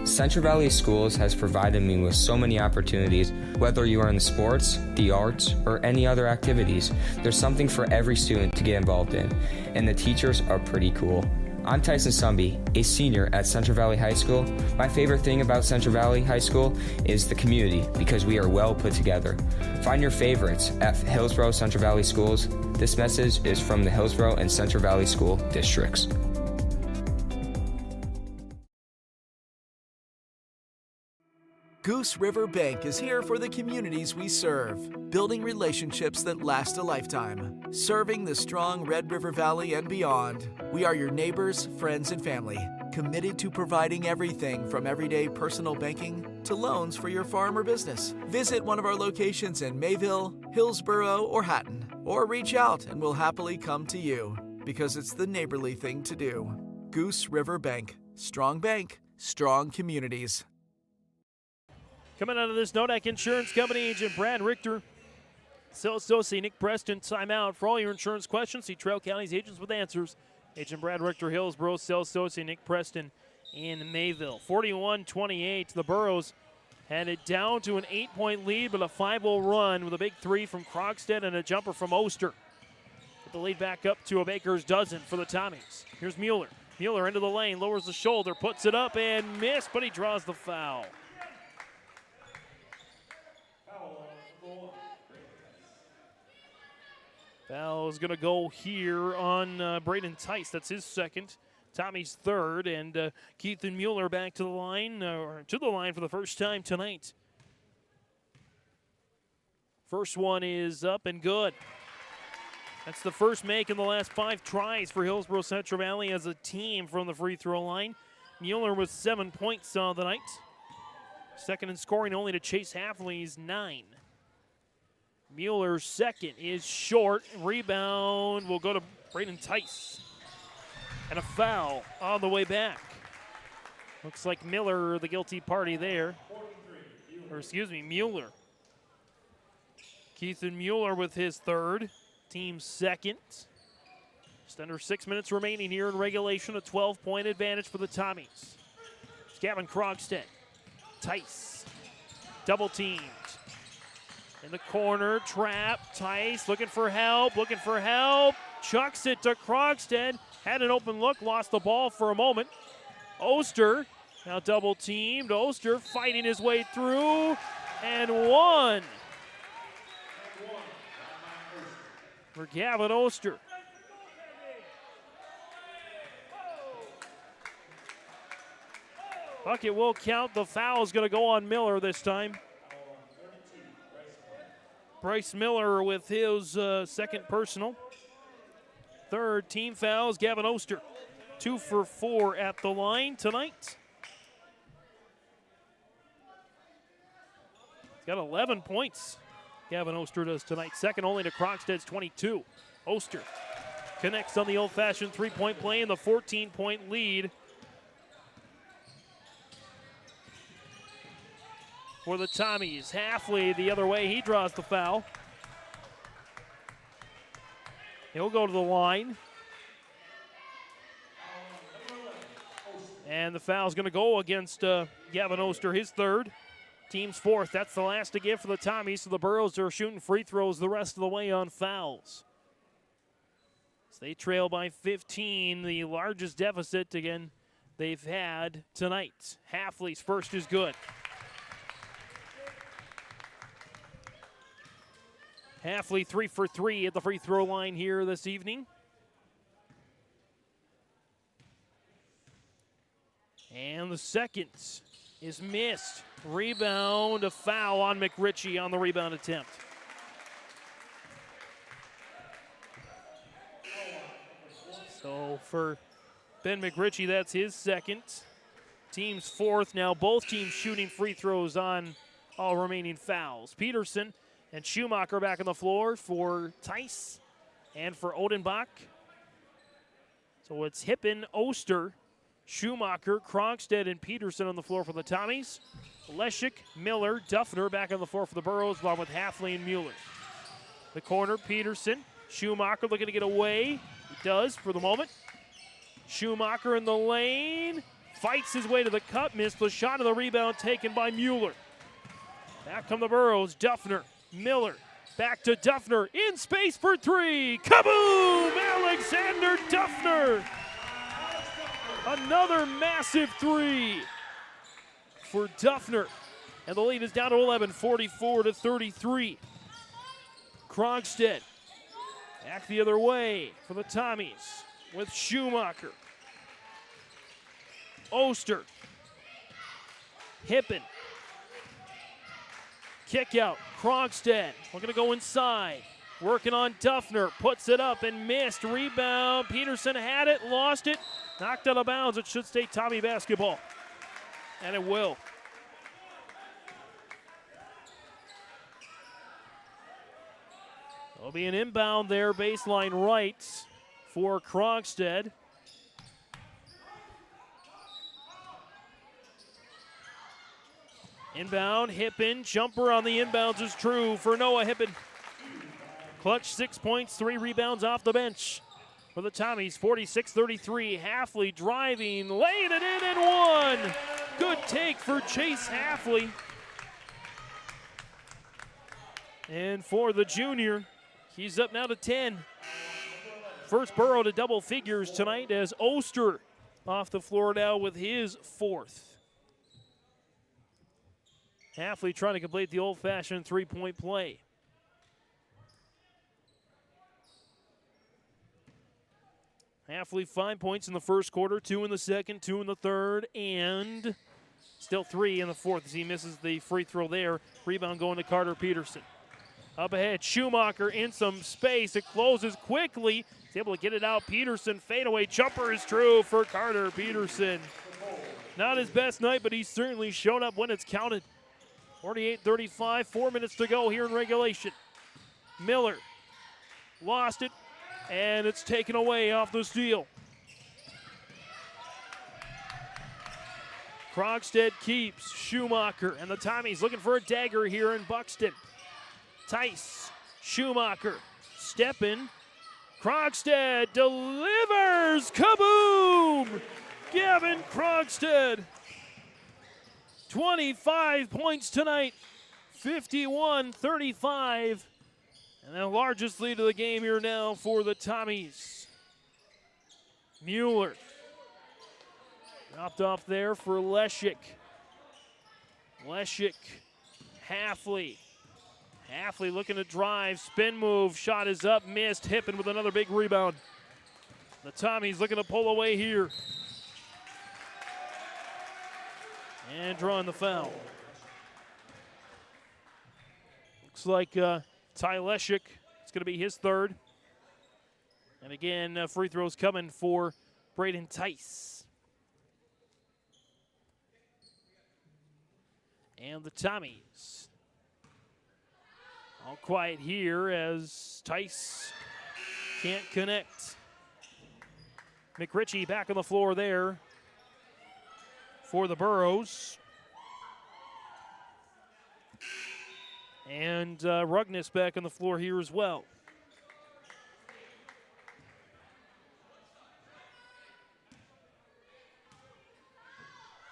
Central Valley Schools has provided me with so many opportunities. Whether you are in the sports, the arts, or any other activities, there's something for every student to get involved in, and the teachers are pretty cool. I'm Tyson Sumby, a senior at Central Valley High School. My favorite thing about Central Valley High School is the community, because we are well put together. Find your favorites at Hillsboro Central Valley Schools. This message is from the Hillsboro and Central Valley School Districts. Goose River Bank is here for the communities we serve, building relationships that last a lifetime. Serving the strong Red River Valley and beyond, we are your neighbors, friends, and family, committed to providing everything from everyday personal banking to loans for your farm or business. Visit one of our locations in Mayville, Hillsboro, or Hatton, or reach out and we'll happily come to you, because it's the neighborly thing to do. Goose River Bank, strong communities. Coming out of this Nodak Insurance Company, Agent Brad Richter. Sales associate Nick Preston, timeout. For all your insurance questions, see Trail County's agents with answers. Agent Brad Richter, Hillsboro. Sales associate Nick Preston in Mayville. 41-28. The Burros had it down to an 8-point lead, but a 5-0 run with a big 3 from Krogstad and a jumper from Oster. Put the lead back up to a baker's dozen for the Tommies. Here's Mueller. Mueller into the lane, lowers the shoulder, puts it up and missed, but he draws the foul. Foul is going to go here on Braden Tice. That's his second. Tommy's third. And Keithan Mueller back to the line, for the first time tonight. First one is up and good. That's the first make in the last 5 tries for Hillsboro-Central Valley as a team from the free throw line. Mueller with 7 points on the night. Second in scoring only to Chase Halfley's 9. Mueller's second is short. Rebound will go to Braden Tice. And a foul on the way back. Looks like Miller, the guilty party there. Or excuse me, Mueller. Keithan Mueller with his third. Team second. Just under 6 minutes remaining here in regulation. A 12-point advantage for the Tommies. It's Gavin Krogstad. Tice. Double teamed. In the corner, trap. Tice looking for help, Chucks it to Krogstad. Had an open look, lost the ball for a moment. Oster now double teamed. Oster fighting his way through and one for Gavin Oster. Bucket will count. The foul is going to go on Miller this time. Bryce Miller with his second personal. Third team fouls, Gavin Oster. 2 for 4 at the line tonight. He's got 11 points, Gavin Oster does tonight. Second only to Krogstad's 22. Oster connects on the old-fashioned three-point play in the 14-point lead for the Tommies. Halfley the other way, he draws the foul. He'll go to the line. And the foul's going to go against Gavin Oster, his third. Team's fourth. That's the last to give for the Tommies, so the Burros are shooting free throws the rest of the way on fouls. So they trail by 15, the largest deficit, again, they've had tonight. Halfley's first is good. Halfley 3 for 3 at the free throw line here this evening. And the second is missed. Rebound, a foul on McRitchie on the rebound attempt. So for Ben McRitchie, that's his second. Team's fourth. Now both teams shooting free throws on all remaining fouls. Peterson and Schumacher back on the floor for Tice and for Odenbach. So it's Hippen, Oster, Schumacher, Krogstad, and Peterson on the floor for the Tommies. Leshik, Miller, Duffner back on the floor for the Burros, along with Halfley and Mueller. The corner, Peterson. Schumacher looking to get away. He does for the moment. Schumacher in the lane. Fights his way to the cup. Missed the shot, and the rebound taken by Mueller. Back come the Burros. Duffner, Miller. Back to Duffner. In space for three. Kaboom! Alexander Duffner. Another massive three for Duffner. And the lead is down to 11, 44-33. Krogstad back the other way for the Tommies with Schumacher. Oster. Hippen. Kick out. Krogstad. We're going to go inside. Working on Duffner. Puts it up and missed. Rebound. Peterson had it, lost it. Knocked out of bounds. It should stay Tommy basketball. And it will. There'll be an inbound there, baseline right for Krogstad. Inbound, Hippen, jumper on the inbounds is true for Noah Hippen. Clutch 6 points, 3 rebounds off the bench for the Tommies, 46-33. Halfley driving, laying it in and one. Good take for Chase Halfley. And for the junior, he's up now to 10. First Burrow to double figures tonight as Oster off the floor now with his fourth. Halfley trying to complete the old-fashioned three-point play. Halfley 5 points in the first quarter, 2 in the second, 2 in the third, and still 3 in the fourth as he misses the free throw there. Rebound going to Carter Peterson. Up ahead, Schumacher in some space. It closes quickly. He's able to get it out. Peterson, fadeaway jumper is true for Carter Peterson. Not his best night, but he certainly showed up when it's counted. 48-35, 4 minutes to go here in regulation. Miller lost it. and it's taken away off the steal. Krogstad keeps. Schumacher and the Tommies looking for a dagger here in Buxton. Tice, Schumacher, stepping. Krogstad delivers. Kaboom! Gavin Krogstad. 25 points tonight. 51-35. And the largest lead of the game here now for the Tommies. Mueller. Dropped off there for Leshik. Leshik, Halfley. Halfley looking to drive, spin move, shot is up, missed. Hippen with another big rebound. The Tommies looking to pull away here. And drawing the foul. Looks like Ty Leshik, it's going to be his third. And again, free throws coming for Braden Tice. And the Tommies. All quiet here as Tice can't connect. McRitchie back on the floor there for the Burros. And Rugness back on the floor here as well.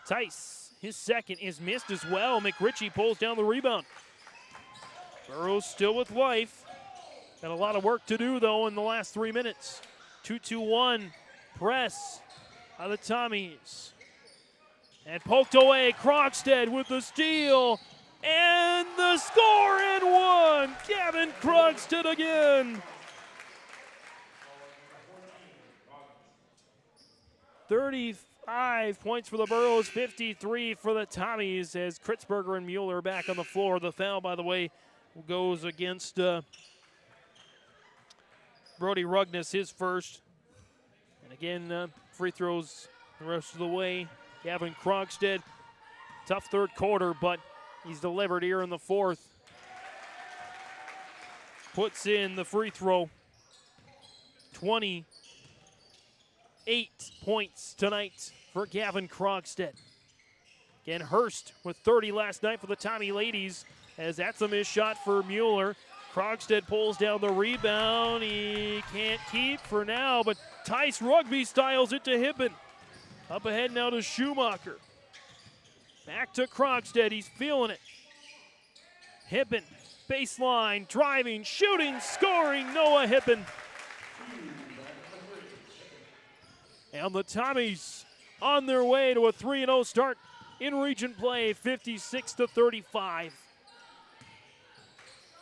Tice, his second is missed as well. McRitchie pulls down the rebound. Burrows still with life. Got a lot of work to do, though, in the last 3 minutes. 2-2-1 press by the Tommies. And poked away. Krogstad with the steal. And the score and one. Gavin Krogstad again. 35 points for the Burros, 53 for the Tommies as Kritzberger and Mueller back on the floor. The foul, by the way, goes against Brody Rugness, his first. And again, free throws the rest of the way. Gavin Krogstad, tough third quarter, but he's delivered here in the fourth. Puts in the free throw. 28 points tonight for Gavin Krogstad. Again, Hurst with 30 last night for the Tommy ladies, as that's a missed shot for Mueller. Krogstad pulls down the rebound. He can't keep for now, but Tice rugby styles it to Hippen. Up ahead now to Schumacher. Back to Krogstad. He's feeling it. Hippen, baseline, driving, shooting, scoring. Noah Hippen. And the Tommies on their way to a 3-0 start in region play, 56-35.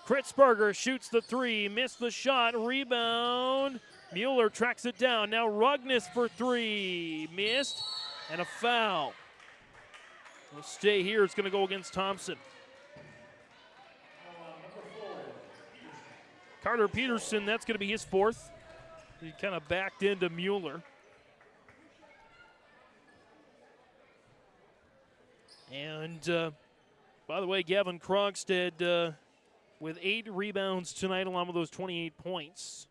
Kritzberger shoots the three, missed the shot, rebound. Mueller tracks it down. Now Rugness for three, missed, and a foul. We'll stay here. It's going to go against Thompson. Carter Peterson, that's going to be his fourth. He kind of backed into Mueller. And, by the way, Gavin Krogstad with 8 rebounds tonight, along with those 28 points.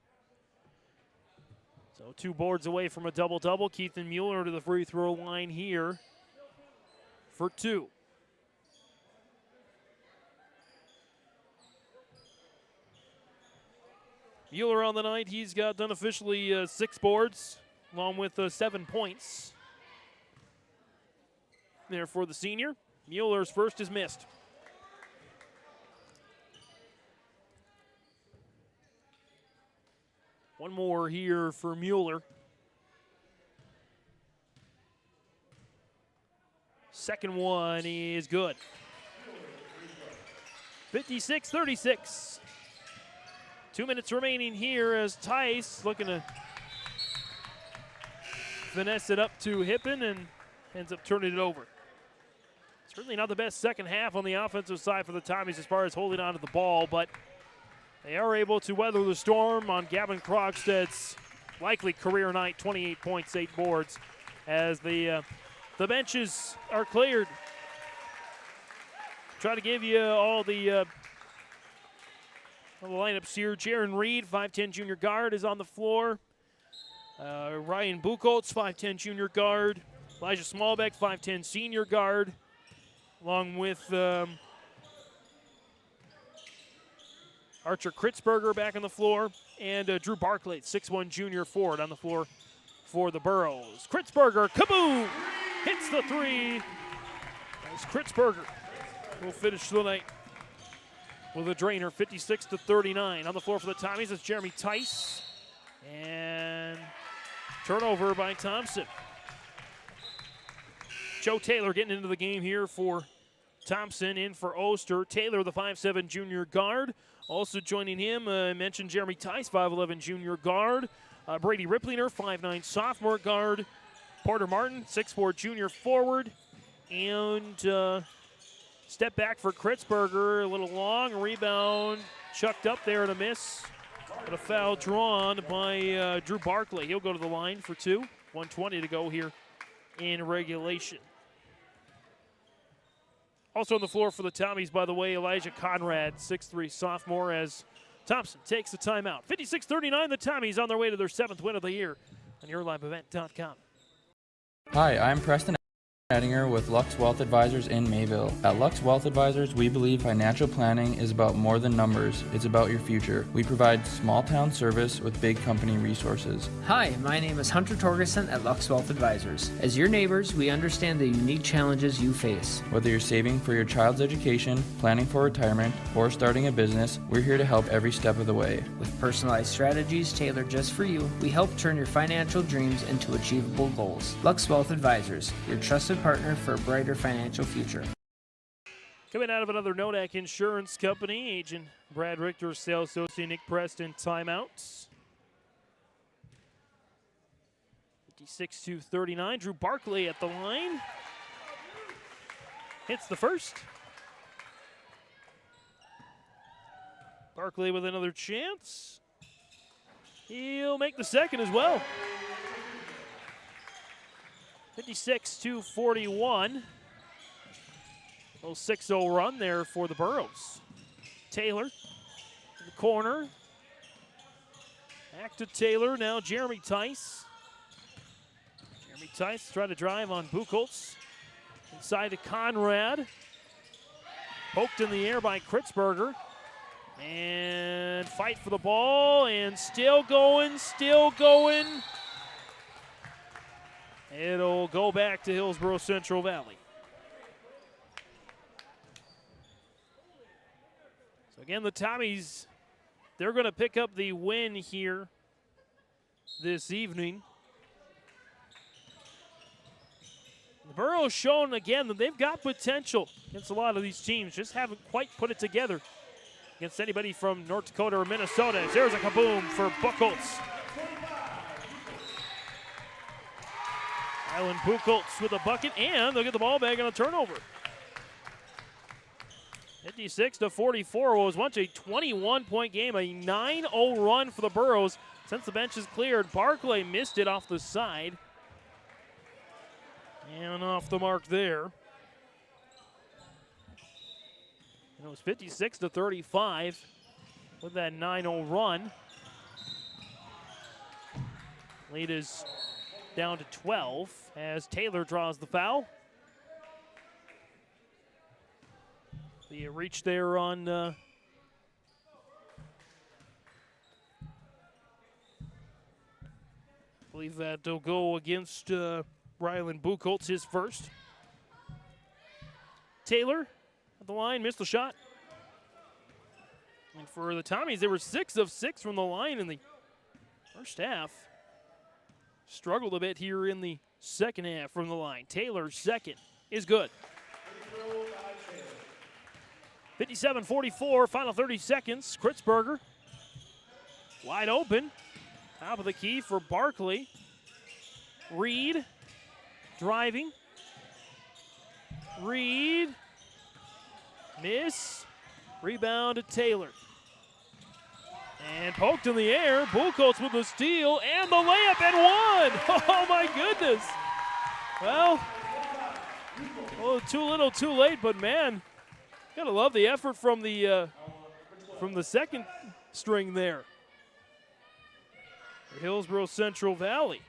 So 2 boards away from a double-double. Keithan Mueller to the free throw line here for 2. Mueller on the night, he's got done officially 6 boards, along with 7 points. There for the senior. Mueller's first is missed. One more here for Mueller. Second one is good. 56-36. 2 minutes remaining here as Tice looking to finesse it up to Hippen and ends up turning it over. Certainly not the best second half on the offensive side for the Tommies as far as holding on to the ball, but they are able to weather the storm on Gavin Krogstad's likely career night, 28 points, 8 boards, as the benches are cleared. Try to give you all the The lineups here, Jaron Reed, 5'10 junior guard, is on the floor. Ryan Buchholz, 5'10 junior guard. Elijah Smallbeck, 5'10 senior guard, along with Archer Kritzberger back on the floor, and Drew Barclay, 6'1 junior forward, on the floor for the Burros. Kritzberger, kaboom! Hits the three. As Kritzberger will finish the night with a drainer, 56-39. On the floor for the Tommies is Jeremy Tice. And turnover by Thompson. Joe Taylor getting into the game here for Thompson, in for Oster. Taylor, the 5'7 junior guard. Also joining him, I mentioned Jeremy Tice, 5'11 junior guard. Brady Riplinger, 5'9 sophomore guard. Porter Martin, 6'4 junior forward. And step back for Kritzberger, a little long, rebound, chucked up there and a miss. But a foul drawn by Drew Barclay. He'll go to the line for two. 1:20 to go here in regulation. Also on the floor for the Tommies, by the way, Elijah Conrad, 6'3 sophomore, as Thompson takes the timeout. 56-39, the Tommies on their way to their 7th win of the year on YourLiveEvent.com. Hi, I'm Preston Ettinger with Lux Wealth Advisors in Mayville. At Lux Wealth Advisors, we believe financial planning is about more than numbers. It's about your future. We provide small town service with big company resources. Hi, my name is Hunter Torgerson at Lux Wealth Advisors. As your neighbors, we understand the unique challenges you face. Whether you're saving for your child's education, planning for retirement, or starting a business, we're here to help every step of the way. With personalized strategies tailored just for you, we help turn your financial dreams into achievable goals. Lux Wealth Advisors, your trusted partner for a brighter financial future. Coming out of another Nodak Insurance Company, Agent Brad Richter, Sales Associate Nick Preston, timeouts. 56-39, Drew Barclay at the line. Hits the first. Barclay with another chance. He'll make the second as well. 56-41. Little 6-0 run there for the Burros. Taylor in the corner. Back to Taylor, now Jeremy Tice. Jeremy Tice trying to drive on Buchholz. Inside to Conrad. Poked in the air by Kritzberger. And fight for the ball, and still going, still going. It'll go back to Hillsboro-Central Valley. So again, the Tommies, they're going to pick up the win here this evening. The Burros shown again that they've got potential against a lot of these teams, just haven't quite put it together against anybody from North Dakota or Minnesota. There's a kaboom for Buchholz. Rylan Buchholz with a bucket, and they'll get the ball back on a turnover. 56-44 was once a 21-point game, a 9-0 run for the Burros since the bench is cleared. Barclay missed it off the side. And off the mark there. And it was 56-35 with that 9-0 run. Lead is down to 12 as Taylor draws the foul. The reach there on I believe that'll go against Rylan Buchholz, his first. Taylor at the line, missed the shot. And for the Tommies, they were 6 of 6 from the line in the first half. Struggled a bit here in the second half from the line. Taylor's second is good. 57-44, final 30 seconds. Kritzberger wide open. Top of the key for Barclay. Reed driving. Reed. Miss. Rebound to Taylor. And poked in the air. Buchholz with the steal and the layup and one. Oh my goodness. Well, too little, too late, but man, gotta love the effort from the from the second string there for Hillsboro-Central Valley.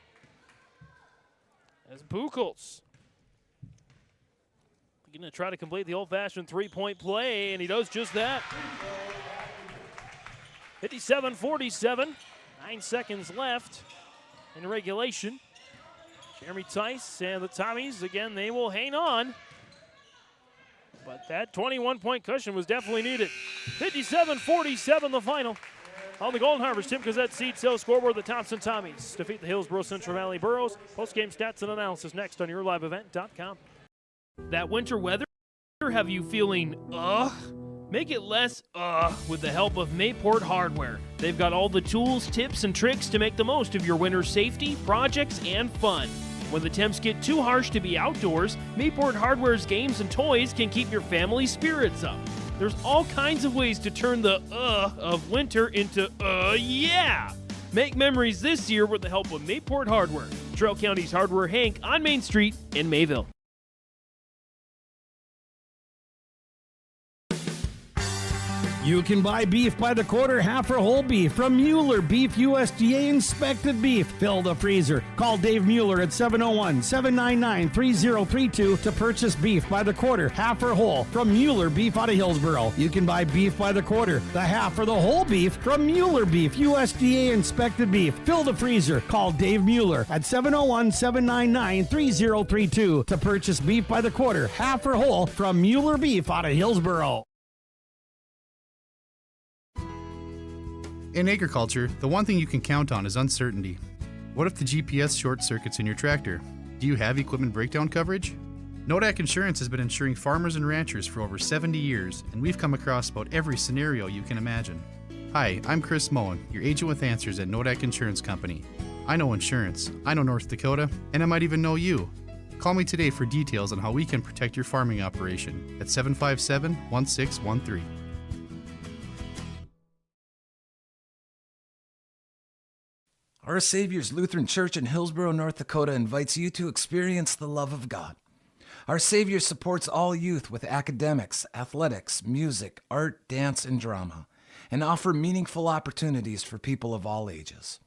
As Buchholz going to try to complete the old-fashioned three-point play, and he does just that. 57-47, 9 seconds left in regulation. Jeremy Tice and the Tommies, again, they will hang on. But that 21-point cushion was definitely needed. 57-47 the final. On the Golden Harvest, Tim Cozette Seed Sales Scoreboard, the Thompson Tommies defeat the Hillsboro-Central Valley Burros. Post-game stats and analysis next on yourliveevent.com. That winter weather have you feeling Make it less with the help of Mayport Hardware. They've got all the tools, tips, and tricks to make the most of your winter safety, projects, and fun. When the temps get too harsh to be outdoors, Mayport Hardware's games and toys can keep your family spirits up. There's all kinds of ways to turn the of winter into yeah! Make memories this year with the help of Mayport Hardware. Trail County's Hardware Hank on Main Street in Mayville. You can buy beef by the quarter, half or whole beef from Mueller Beef, USDA inspected beef. Fill the freezer. Call Dave Mueller at 701-799-3032 to purchase beef by the quarter, half or whole from Mueller Beef out of Hillsboro. You can buy beef by the quarter, the half or the whole beef from Mueller Beef, USDA inspected beef. Fill the freezer. Call Dave Mueller at 701-799-3032 to purchase beef by the quarter, half or whole from Mueller Beef out of Hillsboro. In agriculture, the one thing you can count on is uncertainty. What if the GPS short circuits in your tractor? Do you have equipment breakdown coverage? Nodak Insurance has been insuring farmers and ranchers for over 70 years, and we've come across about every scenario you can imagine. Hi, I'm Chris Moen, your agent with answers at Nodak Insurance Company. I know insurance, I know North Dakota, and I might even know you. Call me today for details on how we can protect your farming operation at 757-1613. Our Savior's Lutheran Church in Hillsboro, North Dakota invites you to experience the love of God. Our Savior supports all youth with academics, athletics, music, art, dance, and drama, and offer meaningful opportunities for people of all ages.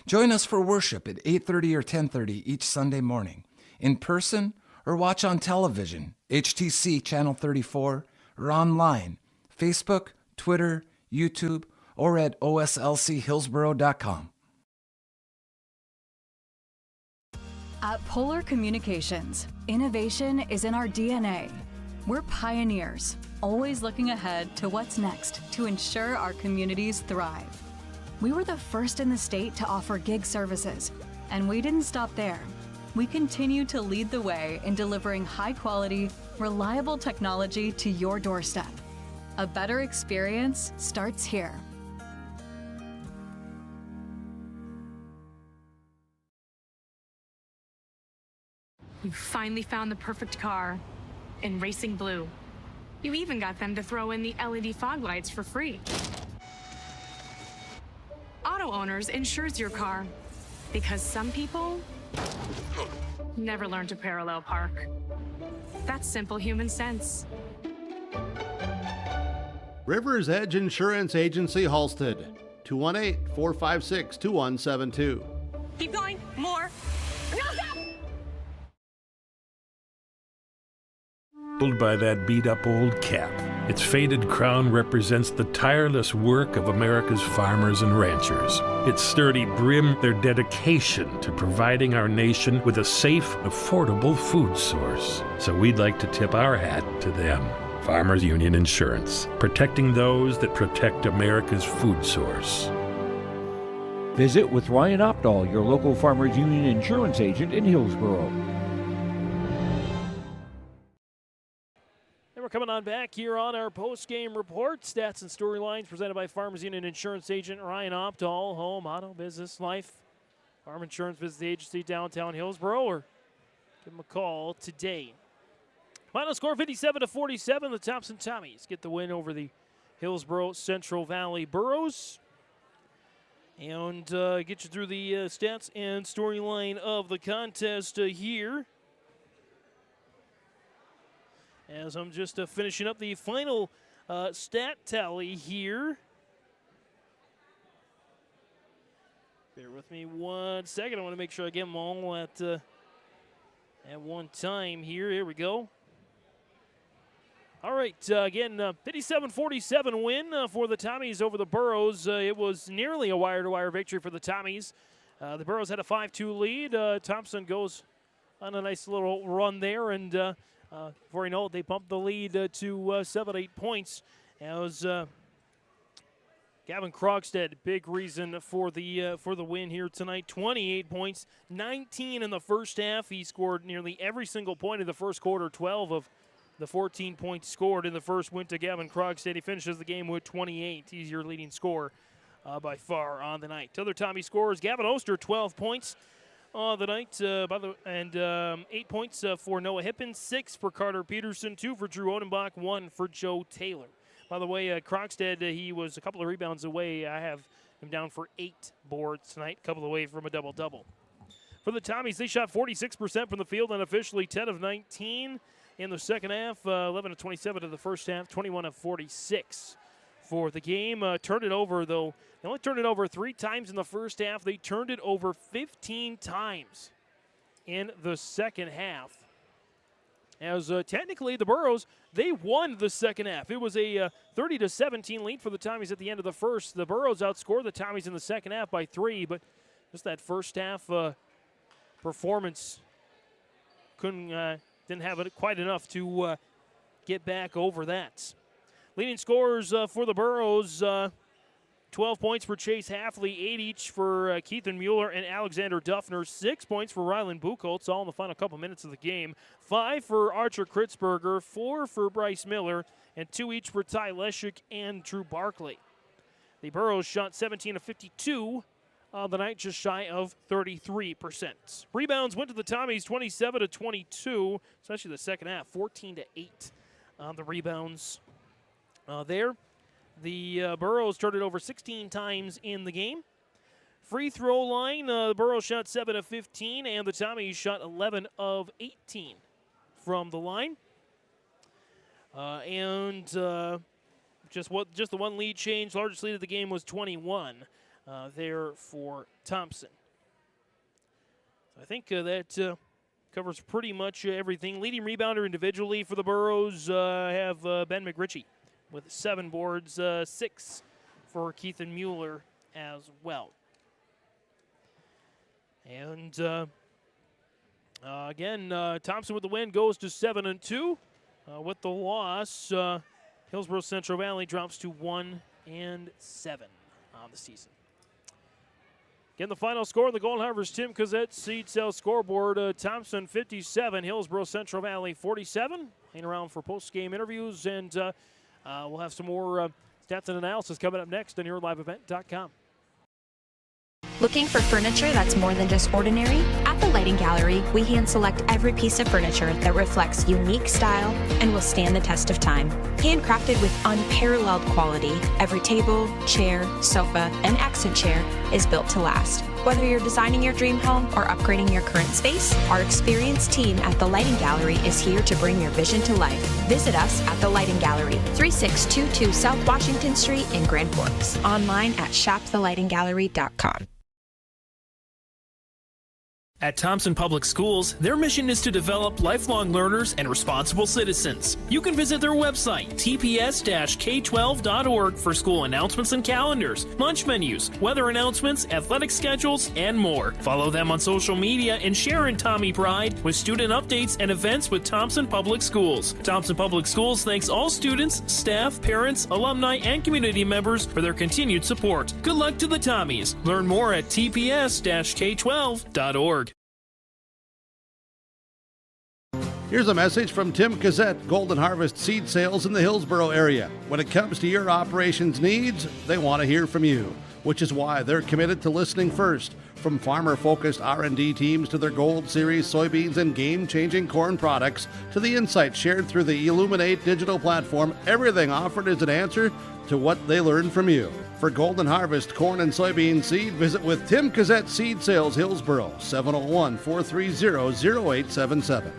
Join us for worship at 8:30 or 10:30 each Sunday morning, in person or watch on television, HTC Channel 34, or online, Facebook, Twitter, YouTube, or at oslchillsboro.com. At Polar Communications, innovation is in our DNA. We're pioneers, always looking ahead to what's next to ensure our communities thrive. We were the first in the state to offer gig services, and we didn't stop there. We continue to lead the way in delivering high-quality, reliable technology to your doorstep. A better experience starts here. You finally found the perfect car in racing blue. You even got them to throw in the LED fog lights for free. Auto Owners insures your car because some people never learn to parallel park. That's simple human sense. River's Edge Insurance Agency, Halstead, 218-456-2172. Keep going, more. No, stop! By that beat-up old cap. Its faded crown represents the tireless work of America's farmers and ranchers. Its sturdy brim, their dedication to providing our nation with a safe, affordable food source. So we'd like to tip our hat to them. Farmers Union Insurance, protecting those that protect America's food source. Visit with Ryan Opdahl, your local Farmers Union insurance agent in Hillsboro. We're coming on back here on our post-game report. Stats and storylines presented by Farmers Union Insurance Agent Ryan Opdahl. Home, auto, business, life. Farm Insurance Business Agency, downtown Hillsboro, or give them a call today. Final score 57-47. The Thompson Tommies get the win over the Hillsboro-Central Valley Burros. And get you through the stats and storyline of the contest here. As I'm just finishing up the final stat tally here. Bear with me 1 second. I want to make sure I get them all at one time here. Here we go. All right, again, 57-47 win for the Tommies over the Burros. It was nearly a wire-to-wire victory for the Tommies. The Burros had a 5-2 lead. Thompson goes on a nice little run there, and before you know it, they bumped the lead to 7-8 points. It was Gavin Krogstad, big reason for the win here tonight. 28 points, 19 in the first half. He scored nearly every single point in the first quarter. 12 of the 14 points scored in the first went to Gavin Krogstad. He finishes the game with 28. He's your leading scorer by far on the night. Other Tommy scores: Gavin Oster, 12 points on the night, 8 points for Noah Hippen, 6 for Carter Peterson, 2 for Drew Odenbach, 1 for Joe Taylor. By the way, Krogstad, he was a couple of rebounds away. I have him down for 8 boards tonight, a couple away from a double-double. For the Tommies, they shot 46% from the field unofficially, 10 of 19 in the second half, 11 of 27 in the first half, 21 of 46 for the game. Turned it over, though. They only turned it over 3 times in the first half. They turned it over 15 times in the second half. As technically the Burros, they won the second half. It was a 30-17 lead for the Tommies at the end of the first. The Burros outscored the Tommies in the second half by 3, but just that first half performance didn't have it quite enough to get back over that. Leading scorers for the Burros, 12 points for Chase Halfley, 8 each for Keithan Mueller and Alexander Duffner, 6 points for Rylan Buchholz, all in the final couple minutes of the game, 5 for Archer Kritzberger, 4 for Bryce Miller, and 2 each for Ty Leshik and Drew Barkley. The Burros shot 17 of 52 on the night, just shy of 33%. Rebounds went to the Tommies, 27 to 22, especially the second half, 14 to 8 on the rebounds there. The Burros turned it over 16 times in the game. Free throw line, the Burros shot 7 of 15, and the Tommies shot 11 of 18 from the line. Just the one lead change. Largest lead of the game was 21 there for Thompson. I think that covers pretty much everything. Leading rebounder individually for the Burros have Ben McRitchie with 7 boards, 6 for Keithan Mueller as well. And again, Thompson with the win goes to 7-2. With the loss, Hillsboro-Central Valley drops to 1-7 on the season. Again, the final score, the Golden Harvest Tim Cozzette seed sales scoreboard, Thompson 57, Hillsboro-Central Valley 47. Hang around for post-game interviews, and we'll have some more stats and analysis coming up next on YourLiveEvent.com. Looking for furniture that's more than just ordinary? At the Lighting Gallery, we hand select every piece of furniture that reflects unique style and will stand the test of time. Handcrafted with unparalleled quality, every table, chair, sofa, and accent chair is built to last. Whether you're designing your dream home or upgrading your current space, our experienced team at the Lighting Gallery is here to bring your vision to life. Visit us at the Lighting Gallery, 3622 South Washington Street in Grand Forks. Online at shopthelightinggallery.com. At Thompson Public Schools, their mission is to develop lifelong learners and responsible citizens. You can visit their website, tps-k12.org, for school announcements and calendars, lunch menus, weather announcements, athletic schedules, and more. Follow them on social media and share in Tommy Pride with student updates and events with Thompson Public Schools. Thompson Public Schools thanks all students, staff, parents, alumni, and community members for their continued support. Good luck to the Tommies. Learn more at tps-k12.org. Here's a message from Tim Cozzette, Golden Harvest Seed Sales in the Hillsboro area. When it comes to your operations needs, they want to hear from you, which is why they're committed to listening first. From farmer-focused R&D teams to their Gold Series soybeans and game-changing corn products to the insights shared through the Illuminate digital platform, everything offered is an answer to what they learned from you. For Golden Harvest corn and soybean seed, visit with Tim Cozzette Seed Sales Hillsboro, 701-430-0877.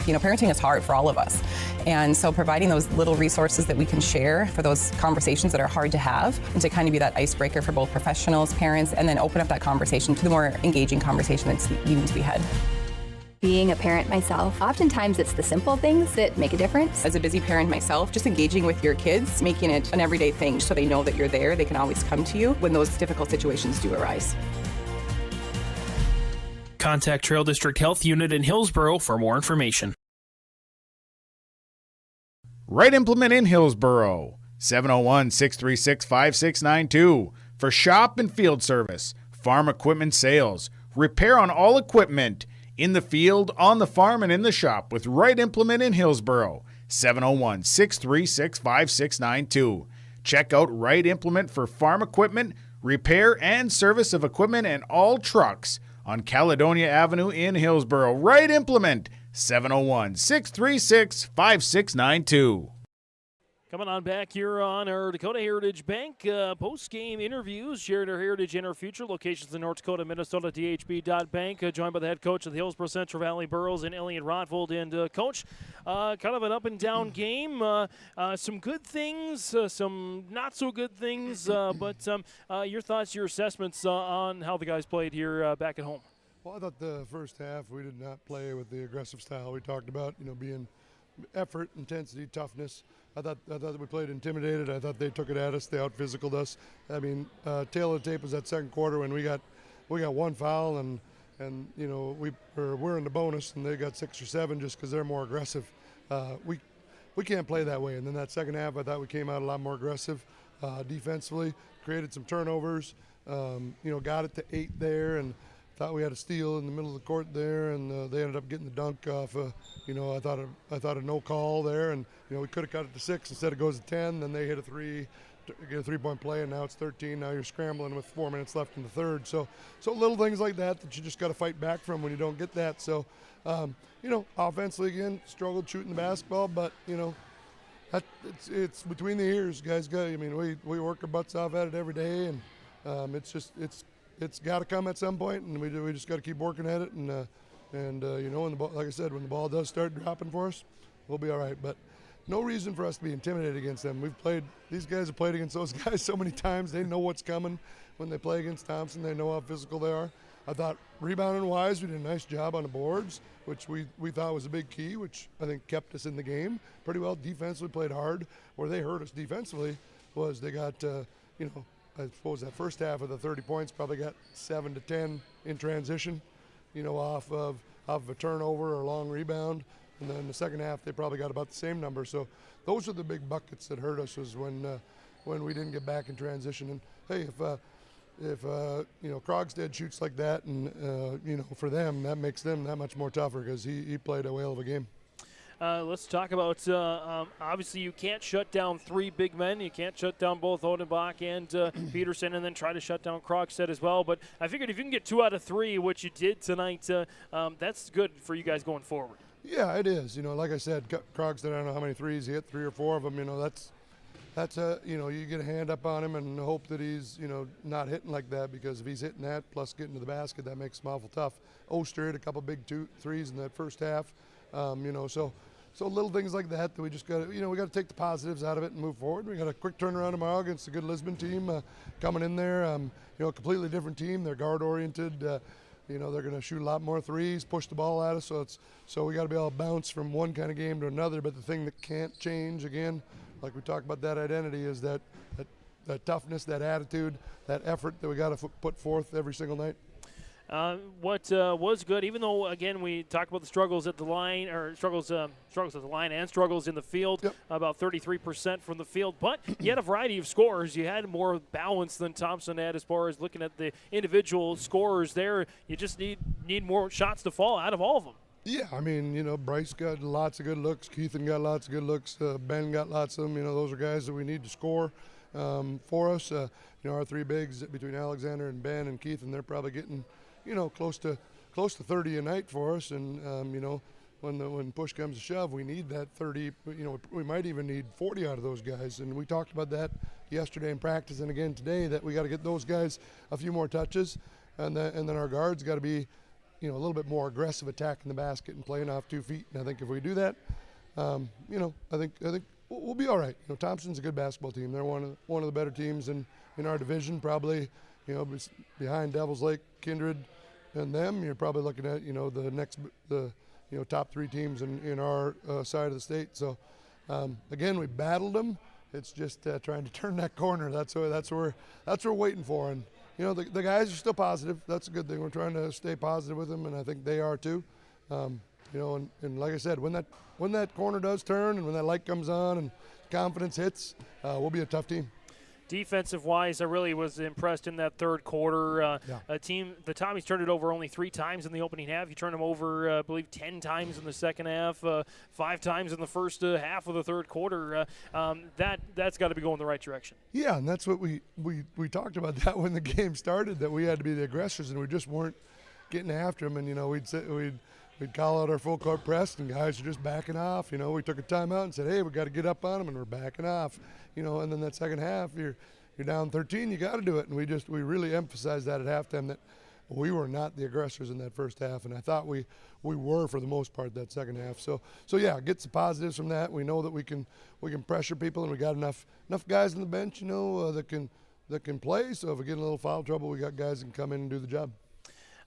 You know, parenting is hard for all of us. And so providing those little resources that we can share for those conversations that are hard to have, and to kind of be that icebreaker for both professionals, parents, and then open up that conversation to the more engaging conversation that's needing to be had. Being a parent myself, oftentimes it's the simple things that make a difference. As a busy parent myself, just engaging with your kids, making it an everyday thing so they know that you're there, they can always come to you when those difficult situations do arise. Contact Trail District Health Unit in Hillsboro for more information. Right Implement in Hillsboro, 701-636-5692 for shop and field service, farm equipment sales, repair on all equipment, in the field, on the farm, and in the shop with Right Implement in Hillsboro, 701-636-5692. Check out Right Implement for farm equipment, repair and service of equipment and all trucks on Caledonia Avenue in Hillsboro. Right Implement, 701-636-5692. Coming on back here on our Dakota Heritage Bank post-game interviews, sharing our heritage and our future. Locations in North Dakota, Minnesota, DHB.bank. Joined by the head coach of the Hillsboro-Central Valley Burros and Elliot Rotvold. And Coach, kind of an up-and-down game. Some good things, some not-so-good things. But your thoughts, your assessments on how the guys played here back at home. Well, I thought the first half we did not play with the aggressive style we talked about, being effort, intensity, toughness. I thought we played intimidated. I thought they took it at us. They out-physicaled us. I mean, tail of the tape was that second quarter when we got one foul and we're in the bonus and they got 6 or 7 just because they're more aggressive. We can't play that way. And then that second half, I thought we came out a lot more aggressive defensively, created some turnovers. Got it to 8 there and thought we had a steal in the middle of the court there, and they ended up getting the dunk off. I thought a no call there, and we could have cut it to 6 instead it goes to 10. Then they hit a 3, get a 3-point play, and now it's 13. Now you're scrambling with 4 minutes left in the third. So little things like that you just got to fight back from when you don't get that. So offensively again, struggled shooting the basketball, but it's between the ears, guys. We work our butts off at it every day, and it's got to come at some point, and we just got to keep working at it. And like I said, when the ball does start dropping for us, we'll be all right. But no reason for us to be intimidated against them. These guys have played against those guys so many times. They know what's coming when they play against Thompson. They know how physical they are. I thought rebounding-wise, we did a nice job on the boards, which we thought was a big key, which I think kept us in the game pretty well. Defensively played hard. Where they hurt us defensively was they got, I suppose that first half of the 30 points probably got 7 to 10 in transition, off of a turnover or a long rebound. And then the second half, they probably got about the same number. So those are the big buckets that hurt us, was when we didn't get back in transition. And hey, if Krogstad shoots like that, and for them, that makes them that much more tougher because he played a whale of a game. Let's talk about, obviously you can't shut down 3 big men. You can't shut down both Odenbach and Peterson and then try to shut down Krogstad as well. But I figured if you can get 2 out of 3, which you did tonight, that's good for you guys going forward. Yeah, it is. Like I said, Krogstad, I don't know how many threes he hit, 3 or 4 of them. That's you get a hand up on him and hope that he's, not hitting like that, because if he's hitting that plus getting to the basket, that makes him awful tough. Oster hit a couple big 2-3s in that first half. So little things like that we just got to, we got to take the positives out of it and move forward. We got a quick turnaround tomorrow against a good Lisbon team coming in there. A completely different team. They're guard oriented. They're going to shoot a lot more threes, push the ball at us. So we got to be able to bounce from one kind of game to another. But the thing that can't change, again, like we talked about, that identity, is that toughness, that attitude, that effort that we got to put forth every single night. What was good, even though, again, we talked about the struggles at the line, or struggles at the line and struggles in the field, yep. About 33% from the field. But you had a variety of scorers. You had more balance than Thompson had as far as looking at the individual scorers there. You just need more shots to fall out of all of them. Yeah, Bryce got lots of good looks. Keithan got lots of good looks. Ben got lots of them. Those are guys that we need to score for us. Our 3 bigs between Alexander and Ben and Keithan, they're probably getting close to 30 a night for us, and when push comes to shove, we need that 30. We might even need 40 out of those guys, and we talked about that yesterday in practice and again today, that we got to get those guys a few more touches, and then our guards got to be a little bit more aggressive attacking the basket and playing off 2 feet. And I think if we do that, I think we'll be all right. Thompson's a good basketball team. They're one of the better teams in our division, probably. Behind Devils Lake, Kindred, and them, you're probably looking at the top 3 teams in our side of the state. So again, we battled them. It's just trying to turn that corner. That's what we're waiting for. And the guys are still positive. That's a good thing. We're trying to stay positive with them, and I think they are too. And like I said, when that corner does turn and when that light comes on and confidence hits, we'll be a tough team. Defensive-wise, I really was impressed in that third quarter. The Tommies turned it over only 3 times in the opening half. You turned them over, I believe, 10 times in the second half, 5 times in the first half of the third quarter. That's got to be going the right direction. Yeah, and that's what we talked about that when the game started, that we had to be the aggressors, and we just weren't getting after them. And, we'd call out our full court press, and guys are just backing off. We took a timeout and said, hey, we got to get up on them, and we're backing off. And then that second half, you're down 13, you got to do it. And we really emphasized that at halftime, that we were not the aggressors in that first half, and I thought we were for the most part that second half. So yeah, get some positives from that. We know that we can pressure people, and we got enough guys on the bench, that can play. So if we get in a little foul trouble, we got guys that can come in and do the job.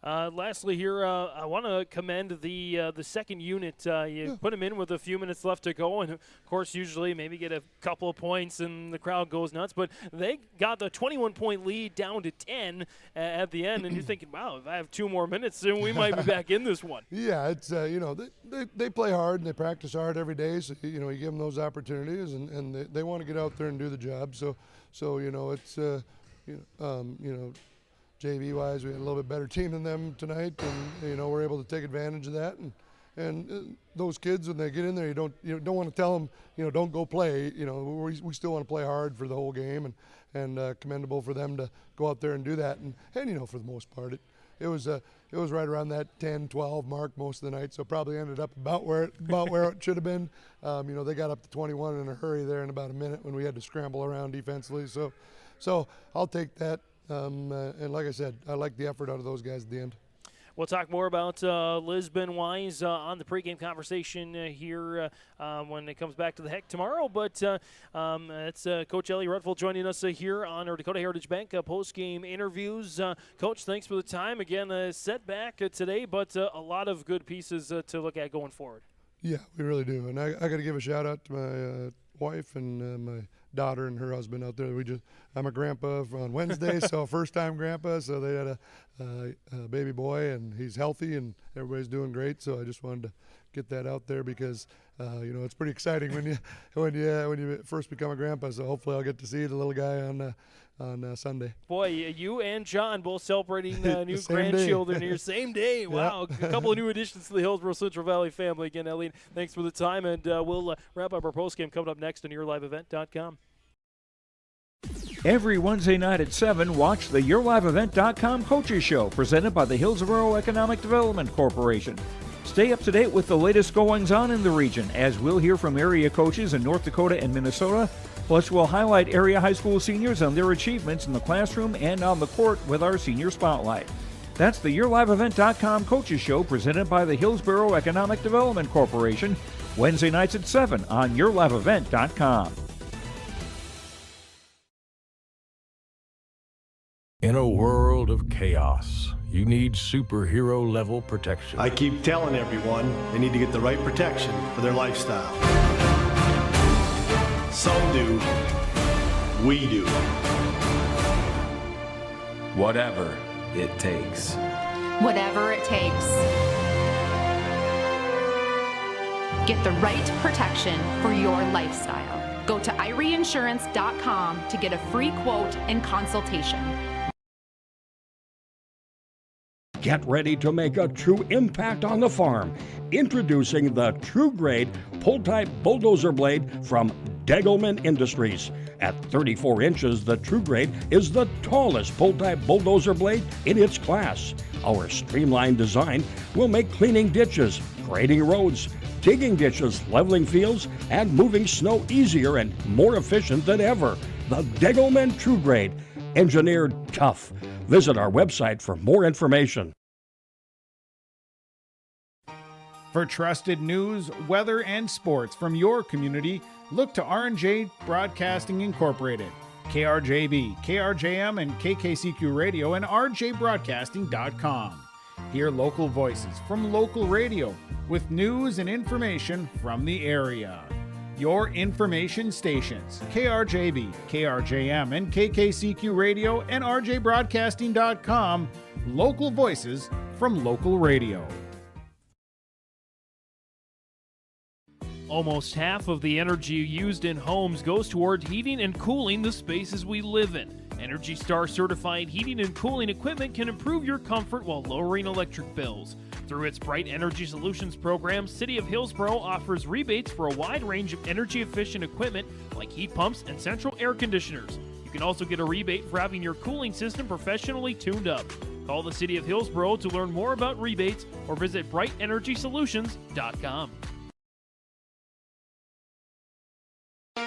Lastly here, I want to commend the second unit. Put them in with a few minutes left to go, and of course usually maybe get a couple of points and the crowd goes nuts, but they got the 21-point lead down to 10 at the end, and you're thinking, wow, if I have 2 more minutes, then we might be back in this one. Yeah, it's they play hard and they practice hard every day, so you give them those opportunities, and they want to get out there and do the job. So it's JV-wise, we had a little bit better team than them tonight, and we're able to take advantage of that. And those kids, when they get in there, you don't want to tell them, don't go play. We still want to play hard for the whole game, and commendable for them to go out there and do that. And for the most part, it was right around that 10-12 mark most of the night. So probably ended up about where it should have been. They got up to 21 in a hurry there in about a minute when we had to scramble around defensively. So I'll take that. And like I said, I like the effort out of those guys at the end. We'll talk more about Lisbon-wise on the pregame conversation here when it comes back to the Heck tomorrow. But it's Coach Ellie Rutfeld joining us here on our Dakota Heritage Bank postgame interviews. Coach, thanks for the time. Again, a setback today, but a lot of good pieces to look at going forward. Yeah, we really do. And I got to give a shout-out to my wife and my daughter and her husband out there. I'm a grandpa on Wednesday, so first-time grandpa. So they had a baby boy, and he's healthy, and everybody's doing great. So I just wanted to get that out there because it's pretty exciting when you first become a grandpa. So hopefully I'll get to see the little guy on Sunday. Boy, you and John both celebrating new grandchildren here, same day. Wow, a couple of new additions to the Hillsboro-Central Valley family. Again, Ellie, thanks for the time, and we'll wrap up our postgame coming up next on YourLiveEvent.com. Every Wednesday night at 7, watch the YourLiveEvent.com Coaches Show presented by the Hillsboro Economic Development Corporation. Stay up to date with the latest goings-on in the region, as we'll hear from area coaches in North Dakota and Minnesota. Plus, we'll highlight area high school seniors and their achievements in the classroom and on the court with our Senior Spotlight. That's the YourLiveEvent.com Coaches Show presented by the Hillsboro Economic Development Corporation, Wednesday nights at 7 on YourLiveEvent.com. In a world of chaos, you need superhero-level protection. I keep telling everyone they need to get the right protection for their lifestyle. Some do. We do. Whatever it takes. Whatever it takes. Get the right protection for your lifestyle. Go to IREinsurance.com to get a free quote and consultation. Get ready to make a true impact on the farm. Introducing the True Grade Pull-Type Bulldozer Blade from Degelman Industries. At 34 inches, the True Grade is the tallest pull-type bulldozer blade in its class. Our streamlined design will make cleaning ditches, grading roads, digging ditches, leveling fields, and moving snow easier and more efficient than ever. The Degelman True Grade, engineered tough. Visit our website for more information. For trusted news, weather, and sports from your community, look to R&J Broadcasting Incorporated. KRJB, KRJM, and KKCQ Radio and rjbroadcasting.com. Hear local voices from local radio with news and information from the area. Your information stations, KRJB, KRJM, and KKCQ Radio and rjbroadcasting.com. Local voices from local radio. Almost half of the energy used in homes goes toward heating and cooling the spaces we live in. Energy Star certified heating and cooling equipment can improve your comfort while lowering electric bills. Through its Bright Energy Solutions program, City of Hillsboro offers rebates for a wide range of energy-efficient equipment like heat pumps and central air conditioners. You can also get a rebate for having your cooling system professionally tuned up. Call the City of Hillsboro to learn more about rebates or visit brightenergysolutions.com.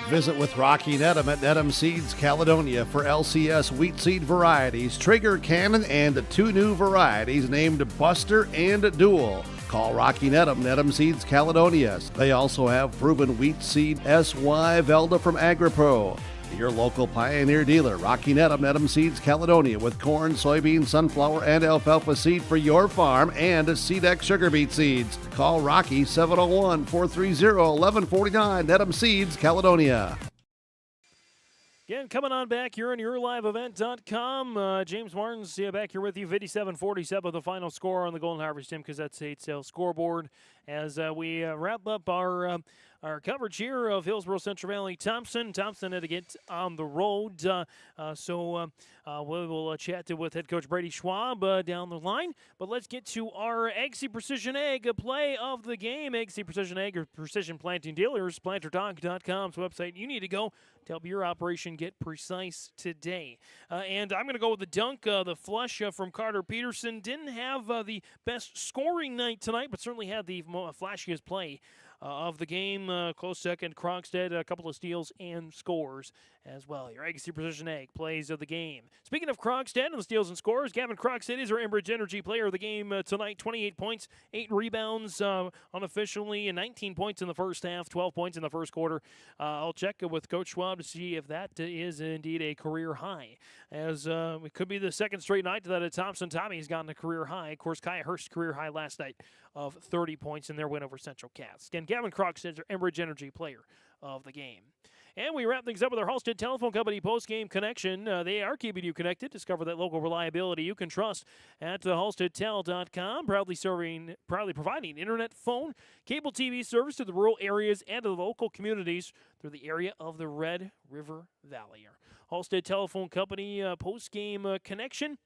Visit with Rocky Nedham at Nedham Seeds Caledonia for LCS wheat seed varieties, Trigger, Cannon, and 2 new varieties named Buster and Dual. Call Rocky Nedham, Nedham Seeds Caledonia. They also have proven wheat seed SY Velda from AgriPro. Your local Pioneer dealer, Rocky Nedham, Nedham Seeds Caledonia, with corn, soybean, sunflower, and alfalfa seed for your farm and SeedX sugar beet seeds. Call Rocky 701-430-1149, Nedham Seeds Caledonia. Again, coming on back here on YourLiveEvent.com. James Martins back here with you. 57-47, the final score on the Golden Harvest Tim Cazette State Sales scoreboard as we wrap up our coverage here of Hillsboro-Central Valley Thompson. Thompson had to get on the road, so we will chat with head coach Brady Schwab down the line. But let's get to our Ag Seed Precision Ag play of the game. Ag Seed Precision Ag or Precision Planting Dealers, PlanterDoc.com's website. You need to go to help your operation get precise today. And I'm going to go with the dunk, the flush from Carter Peterson. Didn't have the best scoring night tonight, but certainly had the flashiest play of the game. Close second, Krogstad, a couple of steals and scores as well. Your Ag Seed Precision Ag plays of the game. Speaking of Krogstad and the steals and scores, Gavin Krogstad is our Enbridge Energy player of the game tonight. 28 points, 8 rebounds unofficially, and 19 points in the first half, 12 points in the first quarter. I'll check with Coach Schwab to see if that is indeed a career high, as it could be the second straight night that a Thompson Tommy's gotten a career high. Of course, Kaya Hurst's career high last night of 30 points in their win over Central Cats. Again, Gavin Krogstad is our Enbridge Energy player of the game. And we wrap things up with our Halstead Telephone Company post-game connection. They are keeping you connected. Discover that local reliability you can trust at halsteadtel.com. Proudly providing internet, phone, cable TV service to the rural areas and to the local communities through the area of the Red River Valley. Our Halstead Telephone Company post-game connection.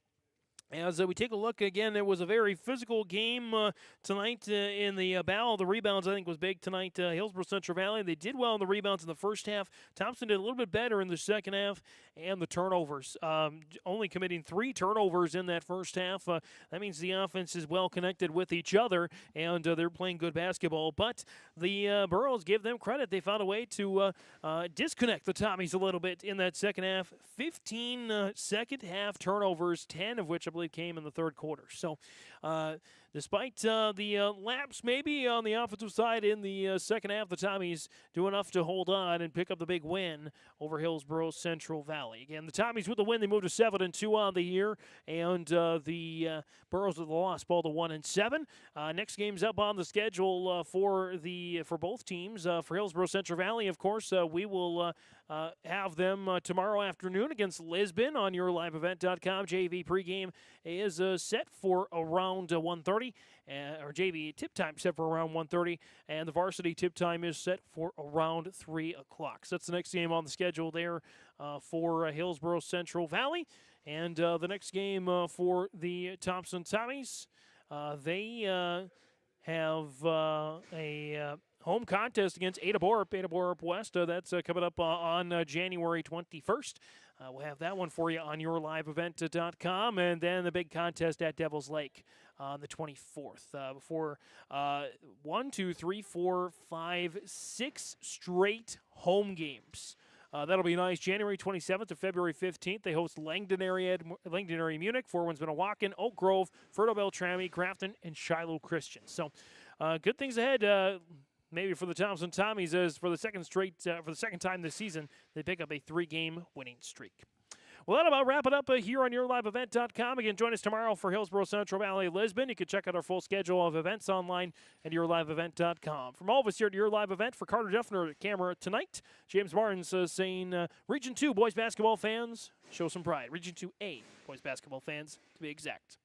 As we take a look again, it was a very physical game tonight in the battle. The rebounds, I think, was big tonight. Hillsboro-Central Valley, they did well in the rebounds in the first half. Thompson did a little bit better in the second half. And the turnovers, only committing 3 turnovers in that first half. That means the offense is well connected with each other, and they're playing good basketball. But the Burros, give them credit. They found a way to disconnect the Tommies a little bit in that second half. 15 second half turnovers, 10 of which I believe came in the third quarter. So despite the laps maybe on the offensive side in the second half, the Tommies do enough to hold on and pick up the big win over Hillsboro-Central Valley. Again, the Tommies with the win, they moved to 7-2 on the year, and the Burros with the loss, ball to 1-7. Next game's up on the schedule for both teams. For Hillsboro-Central Valley, of course, we will have them tomorrow afternoon against Lisbon on YourLiveEvent.com. JV pregame is set for around 1:30, or JV tip time set for around 1:30, and the varsity tip time is set for around 3 o'clock. So that's the next game on the schedule there for Hillsboro-Central Valley. And the next game for the Thompson Tommies, they have a home contest against Ada Borup West. That's coming up on January 21st. We'll have that one for you on YourLiveEvent.com. And then the big contest at Devil's Lake on the 24th. Before 6 straight home games. That'll be nice. January 27th to February 15th, they host Langdonderry Munich, Four Winds Minnewacan, Oak Grove, Ferto Beltrami, Grafton, and Shiloh Christian. So good things ahead. Maybe for the Thompson Tommies, as for the second time this season, they pick up a 3-game winning streak. Well, that'll about wrap it up here on YourLiveEvent.com. Again, join us tomorrow for Hillsboro-Central Valley Lisbon. You can check out our full schedule of events online at YourLiveEvent.com. From all of us here at Your Live Event, for Carter Duffner at camera tonight, James Martins saying, Region 2 boys basketball fans, show some pride. Region 2A boys basketball fans, to be exact.